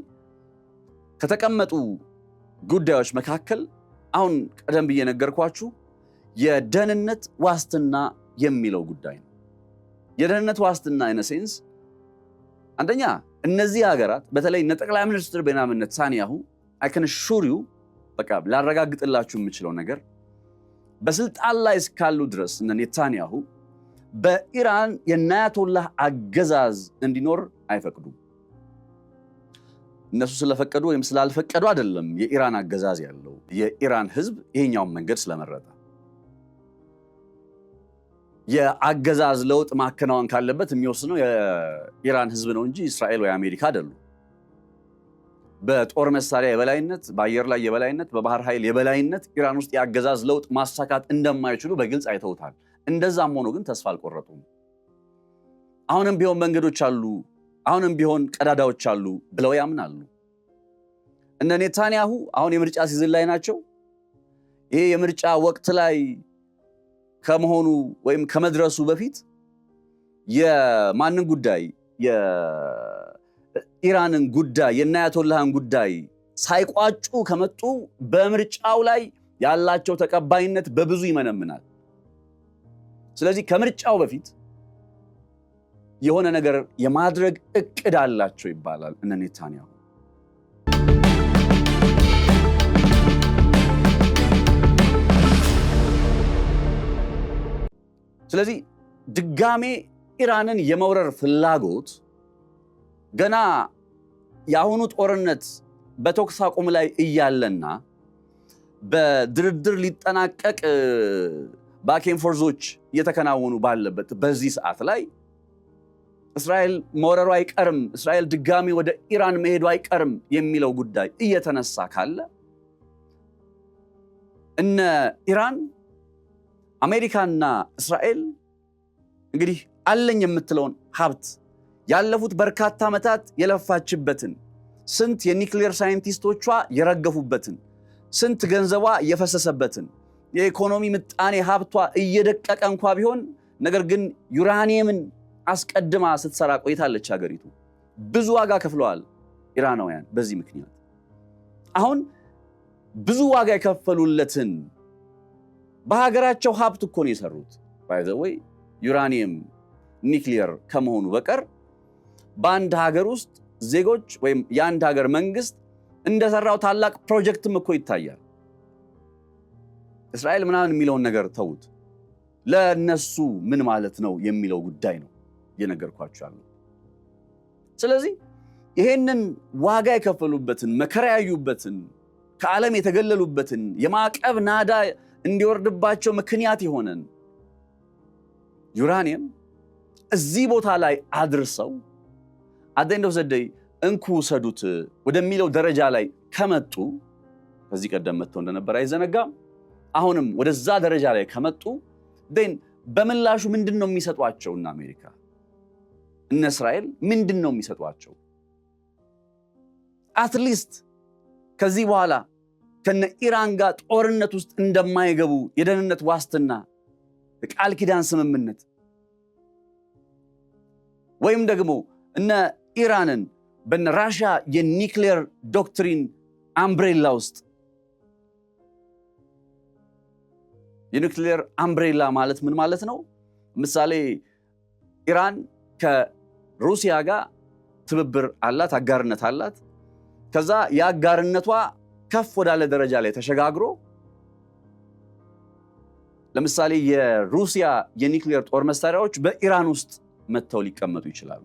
ከተቀመጡ ጉዳዮች መካከል አሁን ቀደም ብዬ ነገርኳችሁ የደህንነት ዋስትና የሚለው ጉዳይ ነው። የደህንነት ዋስትና in a sense አንደኛ እነዚህ ሀገራት በተለይ ጠቅላይ ሚኒስትር ቤንያሚን ኔታንያሁ I can assure you በቃ ላረጋግጥላችሁ የምችለው ነገር በስልጣን ላይ እስካሉ ድረስ ኔታንያሁ በኢራን የአያቶላህ አገዛዝ እንዲኖር አይፈቅዱም። እነሱ ስለፈቀዱ ወይም ስላልፈቀዱ አይደለም የኢራን አገዛዝ ያለው፣ የኢራን ህዝብ ይሄኛውን መንገድ ስለመረጠ። የአገዛዝ ለውጥ ማከናወን ካለበት የሚወስነው የኢራን ህዝብ ነው እንጂ እስራኤል ወይ አሜሪካ አይደሉም። በጦር መሳሪያ የበላይነት፣ በአየር ላይ የበላይነት፣ በባህር ኃይል የበላይነት ኢራን ውስጥ የአገዛዝ ለውጥ ማሳካት እንደማይችሉ በግልጽ አይተውታል። እንደዛም ሆኖ ግን ተስፋ አልቆረጡም። አሁንም ቢሆን መንገዶች አሉ፣ አሁንም ቢሆን ቀዳዳዎች አሉ ብለው ያምናሉ። እነ ኔታንያሁ አሁን የምርጫ ሲዝን ላይ ናቸው። ይሄ የምርጫ ወቅት ላይ ከመሆኑ ወይም ከመድረሱ በፊት የማንን ጉዳይ የኢራንን ጉዳይ የአያቶላህን ጉዳይ ሳይቋጩ ከመጡ በምርጫው ላይ ያላቸው ተቀባይነት በብዙ ይመነምናል። ስለዚህ ከምርጫው በፊት የሆነ ነገር የማድረግ እቅድ አላቸው ይባላል እነ ኔታንያሁ። ስለዚህ ድጋሜ ኢራንን የመውረር ፍላጎት ገና የአሁኑ ጦርነት በተኩስ አቁም ላይ እያለና በድርድር ሊጠናቀቅ ባኬን ፎርዞች እየተከናወኑ ባለበት በዚህ ሰዓት ላይ እስራኤል መውረሩ አይቀርም፣ እስራኤል ድጋሚ ወደ ኢራን መሄዱ አይቀርም የሚለው ጉዳይ እየተነሳ ካለ እነ ኢራን አሜሪካና እስራኤል እንግዲህ አለኝ የምትለውን ሀብት ያለፉት በርካታ ዓመታት የለፋችበትን ስንት የኒክሌር ሳይንቲስቶቿ የረገፉበትን ስንት ገንዘቧ የፈሰሰበትን የኢኮኖሚ ምጣኔ ሀብቷ እየደቀቀ እንኳ ቢሆን ነገር ግን ዩራኒየምን አስቀድማ ስትሰራ ቆይታለች። ሀገሪቱ ብዙ ዋጋ ከፍለዋል ኢራናውያን በዚህ ምክንያት። አሁን ብዙ ዋጋ የከፈሉለትን በሀገራቸው ሀብት እኮ ነው የሰሩት። ባይ ዘ ወይ ዩራኒየም ኒክሌር ከመሆኑ በቀር በአንድ ሀገር ውስጥ ዜጎች ወይም የአንድ ሀገር መንግስት እንደሰራው ታላቅ ፕሮጀክትም እኮ ይታያል። እስራኤል ምናምን የሚለውን ነገር ተውት፣ ለነሱ ምን ማለት ነው የሚለው ጉዳይ ነው የነገርኳችሁ። ስለዚህ ይሄንን ዋጋ የከፈሉበትን መከራ ያዩበትን ከዓለም የተገለሉበትን የማዕቀብ ናዳ እንዲወርድባቸው ምክንያት የሆነን ዩራኒየም እዚህ ቦታ ላይ አድርሰው አደንደው ዘደይ እንኩ ሰዱት ወደሚለው ደረጃ ላይ ከመጡ ከዚህ ቀደም መጥተው እንደነበር አይዘነጋም። አሁንም ወደዛ ደረጃ ላይ ከመጡ በምላሹ ምንድነው የሚሰጧቸው? እና አሜሪካ እነ እስራኤል ምንድነው የሚሰጧቸው? አትሊስት ከዚህ በኋላ ከነ ኢራን ጋር ጦርነት ውስጥ እንደማይገቡ የደህንነት ዋስትና ቃል ኪዳን ስምምነት ወይም ደግሞ እነ ኢራንን በነ ራሽያ የኒክሌር ዶክትሪን አምብሬላ ውስጥ የኒክሌር አምብሬላ ማለት ምን ማለት ነው? ምሳሌ ኢራን ከሩሲያ ጋር ትብብር አላት፣ አጋርነት አላት። ከዛ የአጋርነቷ ከፍ ወዳለ ደረጃ ላይ ተሸጋግሮ ለምሳሌ የሩሲያ የኒክሌር ጦር መሳሪያዎች በኢራን ውስጥ መጥተው ሊቀመጡ ይችላሉ።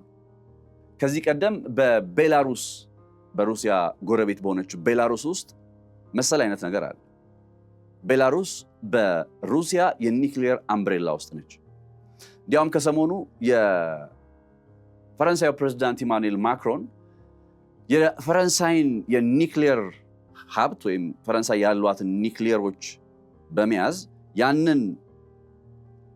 ከዚህ ቀደም በቤላሩስ በሩሲያ ጎረቤት በሆነችው ቤላሩስ ውስጥ መሰል አይነት ነገር አለ። ቤላሩስ በሩሲያ የኒክሌር አምብሬላ ውስጥ ነች። እንዲያውም ከሰሞኑ የፈረንሳዩ ፕሬዝዳንት ኢማኑኤል ማክሮን የፈረንሳይን የኒክሌር ሀብት ወይም ፈረንሳይ ያሏትን ኒክሌሮች በመያዝ ያንን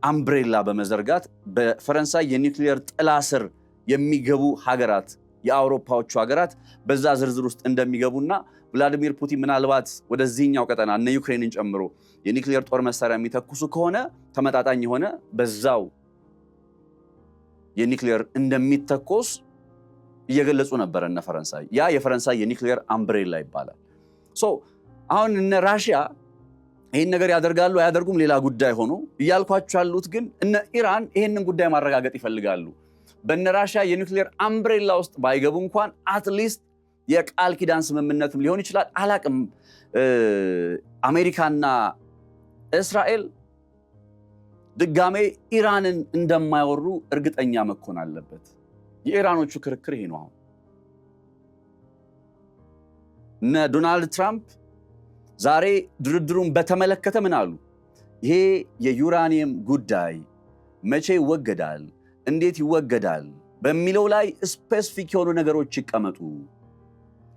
አምብሬላ በመዘርጋት በፈረንሳይ የኒክሌር ጥላ ስር የሚገቡ ሀገራት የአውሮፓዎቹ ሀገራት በዛ ዝርዝር ውስጥ እንደሚገቡና ቭላዲሚር ፑቲን ምናልባት ወደዚህኛው ቀጠና እነ ዩክሬንን ጨምሮ የኒክሌር ጦር መሳሪያ የሚተኩሱ ከሆነ ተመጣጣኝ የሆነ በዛው የኒክሌር እንደሚተኮስ እየገለጹ ነበር እነ ፈረንሳይ። ያ የፈረንሳይ የኒክሌር አምብሬላ ይባላል። አሁን እነ ራሽያ ይህን ነገር ያደርጋሉ አያደርጉም ሌላ ጉዳይ ሆኖ እያልኳቸው ያሉት ግን እነ ኢራን ይህንን ጉዳይ ማረጋገጥ ይፈልጋሉ። በነ ራሽያ የኒክሌር አምብሬላ ውስጥ ባይገቡ እንኳን አትሊስት የቃል ኪዳን ስምምነትም ሊሆን ይችላል አላቅም። አሜሪካና እስራኤል ድጋሜ ኢራንን እንደማይወሩ እርግጠኛ መኮን አለበት። የኢራኖቹ ክርክር ይሄ ነው። አሁን እነ ዶናልድ ትራምፕ ዛሬ ድርድሩን በተመለከተ ምን አሉ? ይሄ የዩራኒየም ጉዳይ መቼ ይወገዳል፣ እንዴት ይወገዳል በሚለው ላይ ስፔሲፊክ የሆኑ ነገሮች ይቀመጡ።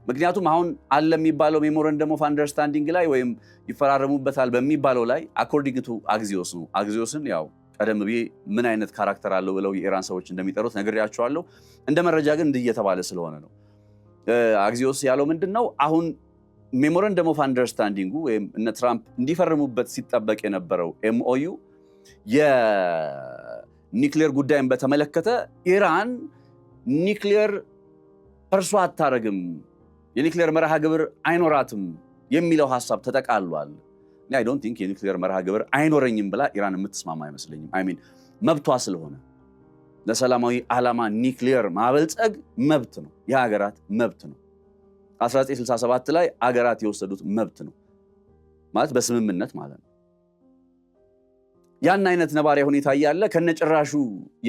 ምክንያቱም አሁን አለ የሚባለው ሜሞራንደም ኦፍ አንደርስታንዲንግ ላይ ወይም ይፈራረሙበታል በሚባለው ላይ አኮርዲንግ ቱ አግዚዮስ ነው። አግዚዮስን ያው ቀደም ብዬ ምን አይነት ካራክተር አለው ብለው የኢራን ሰዎች እንደሚጠሩት ነግሬያቸዋለሁ። እንደ መረጃ ግን እንዲህ እየተባለ ስለሆነ ነው። አግዚዮስ ያለው ምንድን ነው? አሁን ሜሞራንደም ኦፍ አንደርስታንዲንጉ ወይም እነ ትራምፕ እንዲፈርሙበት ሲጠበቅ የነበረው ኤምኦዩ የኒክሌር ጉዳይን በተመለከተ ኢራን ኒክሌር እርሷ አታረግም፣ የኒክሌር መርሃ ግብር አይኖራትም የሚለው ሐሳብ ተጠቃሏል። አይ ዶንት ቲንክ የኒክሌር መርሃ ግብር አይኖረኝም ብላ ኢራን የምትስማማ አይመስለኝም። ሚን መብቷ ስለሆነ ለሰላማዊ ዓላማ ኒክሌር ማበልጸግ መብት ነው፣ የሀገራት መብት ነው። 1967 ላይ አገራት የወሰዱት መብት ነው ማለት በስምምነት ማለት ነው። ያን አይነት ነባሪያ ሁኔታ እያለ ከነጭራሹ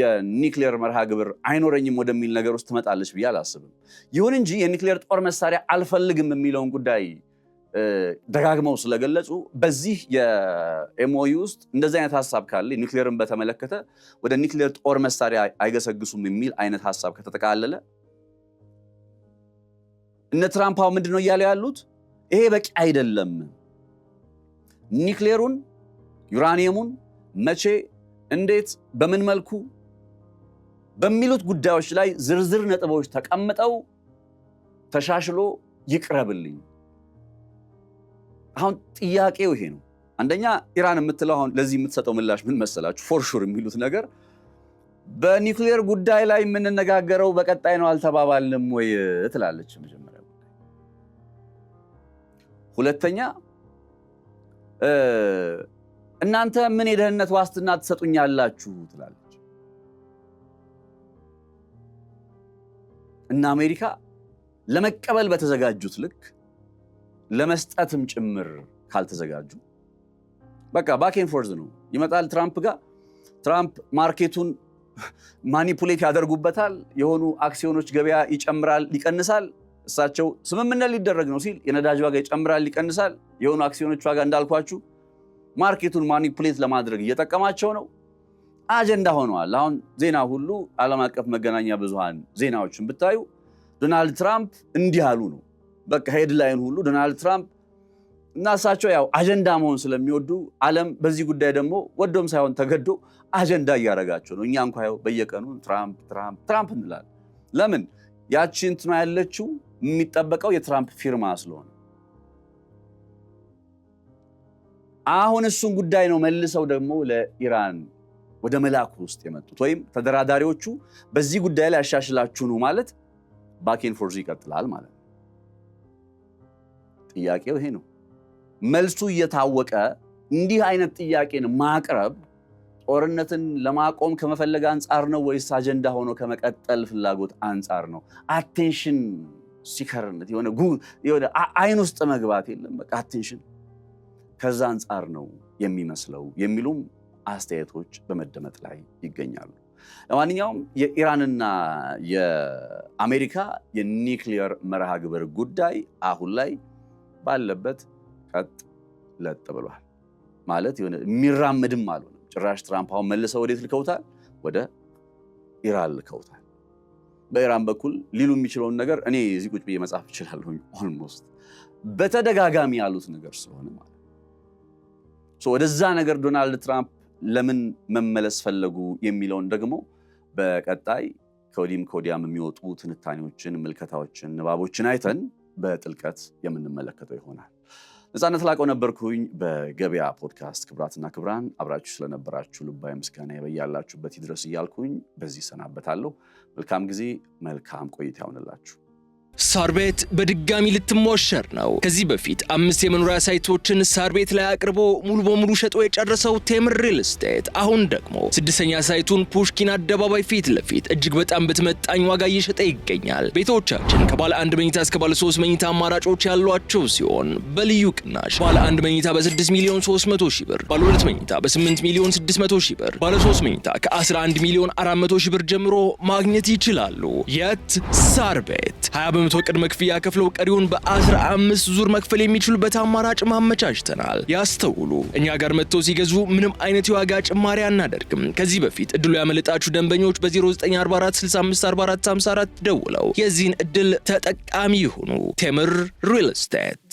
የኒክሌር መርሃ ግብር አይኖረኝም ወደሚል ነገር ውስጥ ትመጣለች ብዬ አላስብም። ይሁን እንጂ የኒክሌር ጦር መሳሪያ አልፈልግም የሚለውን ጉዳይ ደጋግመው ስለገለጹ በዚህ የኤምኦዩ ውስጥ እንደዚህ አይነት ሐሳብ ካለ ኒክሌርን በተመለከተ ወደ ኒክሌር ጦር መሳሪያ አይገሰግሱም የሚል አይነት ሐሳብ ከተጠቃለለ እነ ትራምፕ ምንድነው እያለ ያሉት? ይሄ በቂ አይደለም፣ ኒክሌሩን ዩራኒየሙን መቼ፣ እንዴት፣ በምን መልኩ በሚሉት ጉዳዮች ላይ ዝርዝር ነጥቦች ተቀምጠው ተሻሽሎ ይቅረብልኝ። አሁን ጥያቄው ይሄ ነው። አንደኛ ኢራን የምትለው አሁን ለዚህ የምትሰጠው ምላሽ ምን መሰላችሁ? ፎር ሹር የሚሉት ነገር በኒክሌር ጉዳይ ላይ የምንነጋገረው በቀጣይ ነው አልተባባልንም ወይ ትላለች መጀመሪያ። ሁለተኛ እናንተ ምን የደህንነት ዋስትና ትሰጡኛላችሁ ትላለች። እና አሜሪካ ለመቀበል በተዘጋጁት ልክ ለመስጠትም ጭምር ካልተዘጋጁ በቃ ባክ ኤንድ ፎርዝ ነው። ይመጣል ትራምፕ ጋር፣ ትራምፕ ማርኬቱን ማኒፑሌት ያደርጉበታል። የሆኑ አክሲዮኖች ገበያ ይጨምራል ይቀንሳል። እሳቸው ስምምነት ሊደረግ ነው ሲል የነዳጅ ዋጋ ይጨምራል ይቀንሳል። የሆኑ አክሲዮኖች ዋጋ እንዳልኳችሁ ማርኬቱን ማኒፑሌት ለማድረግ እየጠቀማቸው ነው። አጀንዳ ሆነዋል። አሁን ዜና ሁሉ ዓለም አቀፍ መገናኛ ብዙሃን ዜናዎችን ብታዩ ዶናልድ ትራምፕ እንዲህ አሉ ነው። በቃ ሄድላይን ሁሉ ዶናልድ ትራምፕ እና እሳቸው ያው አጀንዳ መሆን ስለሚወዱ ዓለም በዚህ ጉዳይ ደግሞ ወዶም ሳይሆን ተገዶ አጀንዳ እያደረጋቸው ነው። እኛ እንኳን ያው በየቀኑ ትራምፕ እንላለን። ለምን? ያቺ እንትና ያለችው የሚጠበቀው የትራምፕ ፊርማ ስለሆነ አሁን እሱን ጉዳይ ነው መልሰው ደግሞ ለኢራን ወደ መላኩ ውስጥ የመጡት። ወይም ተደራዳሪዎቹ በዚህ ጉዳይ ላይ ያሻሽላችሁ ነው ማለት ባኬን ፎርዝ ይቀጥላል ማለት ነው። ጥያቄው ይሄ ነው። መልሱ እየታወቀ እንዲህ አይነት ጥያቄን ማቅረብ ጦርነትን ለማቆም ከመፈለግ አንጻር ነው ወይስ አጀንዳ ሆኖ ከመቀጠል ፍላጎት አንጻር ነው? አቴንሽን ሲከርነት የሆነ አይን ውስጥ መግባት የለም በቃ አቴንሽን ከዛ አንጻር ነው የሚመስለው የሚሉም አስተያየቶች በመደመጥ ላይ ይገኛሉ። ለማንኛውም የኢራንና የአሜሪካ የኒውክሊየር መርሃ ግብር ጉዳይ አሁን ላይ ባለበት ቀጥ ለጥ ብሏል። ማለት የሆነ የሚራመድም አልሆነም። ጭራሽ ትራምፕ አሁን መልሰው ወዴት ልከውታል? ወደ ኢራን ልከውታል። በኢራን በኩል ሊሉ የሚችለውን ነገር እኔ እዚህ ቁጭ ብዬ መጻፍ እችላለሁ። ኦልሞስት በተደጋጋሚ ያሉት ነገር ስለሆነ ማለት ወደዛ ነገር ዶናልድ ትራምፕ ለምን መመለስ ፈለጉ የሚለውን ደግሞ በቀጣይ ከወዲህም ከወዲያም የሚወጡ ትንታኔዎችን፣ ምልከታዎችን፣ ንባቦችን አይተን በጥልቀት የምንመለከተው ይሆናል። ነፃነት ላቀው ነበርኩኝ በገበያ ፖድካስት። ክብራትና ክብራን አብራችሁ ስለነበራችሁ ልባዊ ምስጋና ያላችሁበት ይድረስ እያልኩኝ በዚህ ሰናበታለሁ። መልካም ጊዜ፣ መልካም ቆይታ ይሁንላችሁ።
ሳር ቤት በድጋሚ ልትሞሸር ነው። ከዚህ በፊት 5 የመኖሪያ ሳይቶችን ሳር ቤት ላይ አቅርቦ ሙሉ በሙሉ ሸጦ የጨረሰው ቴምር ሪል ስቴት አሁን ደግሞ 6ኛ ሳይቱን ፑሽኪን አደባባይ ፊት ለፊት እጅግ በጣም በተመጣኝ ዋጋ እየሸጠ ይገኛል። ቤቶቻችን ከባለ 1 መኝታ እስከ ባለ 3 መኝታ አማራጮች ያሏቸው ሲሆን በልዩ ቅናሽ ባለ 1 መኝታ በ6 ሚሊዮን 300 ሺህ ብር፣ ባለ 2 መኝታ በ8 ሚሊዮን 600 ሺህ ብር፣ ባለ 3 መኝታ ከ11 ሚሊዮን 400 ሺህ ብር ጀምሮ ማግኘት ይችላሉ። የት? ሳር ቤት 20 በመቶ ቅድመ ክፍያ ከፍለው ቀሪውን በ15 ዙር መክፈል የሚችሉበት አማራጭ ማመቻችተናል። ያስተውሉ፣ እኛ ጋር መጥተው ሲገዙ ምንም አይነት የዋጋ ጭማሪ አናደርግም። ከዚህ በፊት እድሉ ያመለጣችሁ ደንበኞች በ0944 65 44 54 ደውለው የዚህን እድል ተጠቃሚ ይሁኑ። ቴምር ሪል ስቴት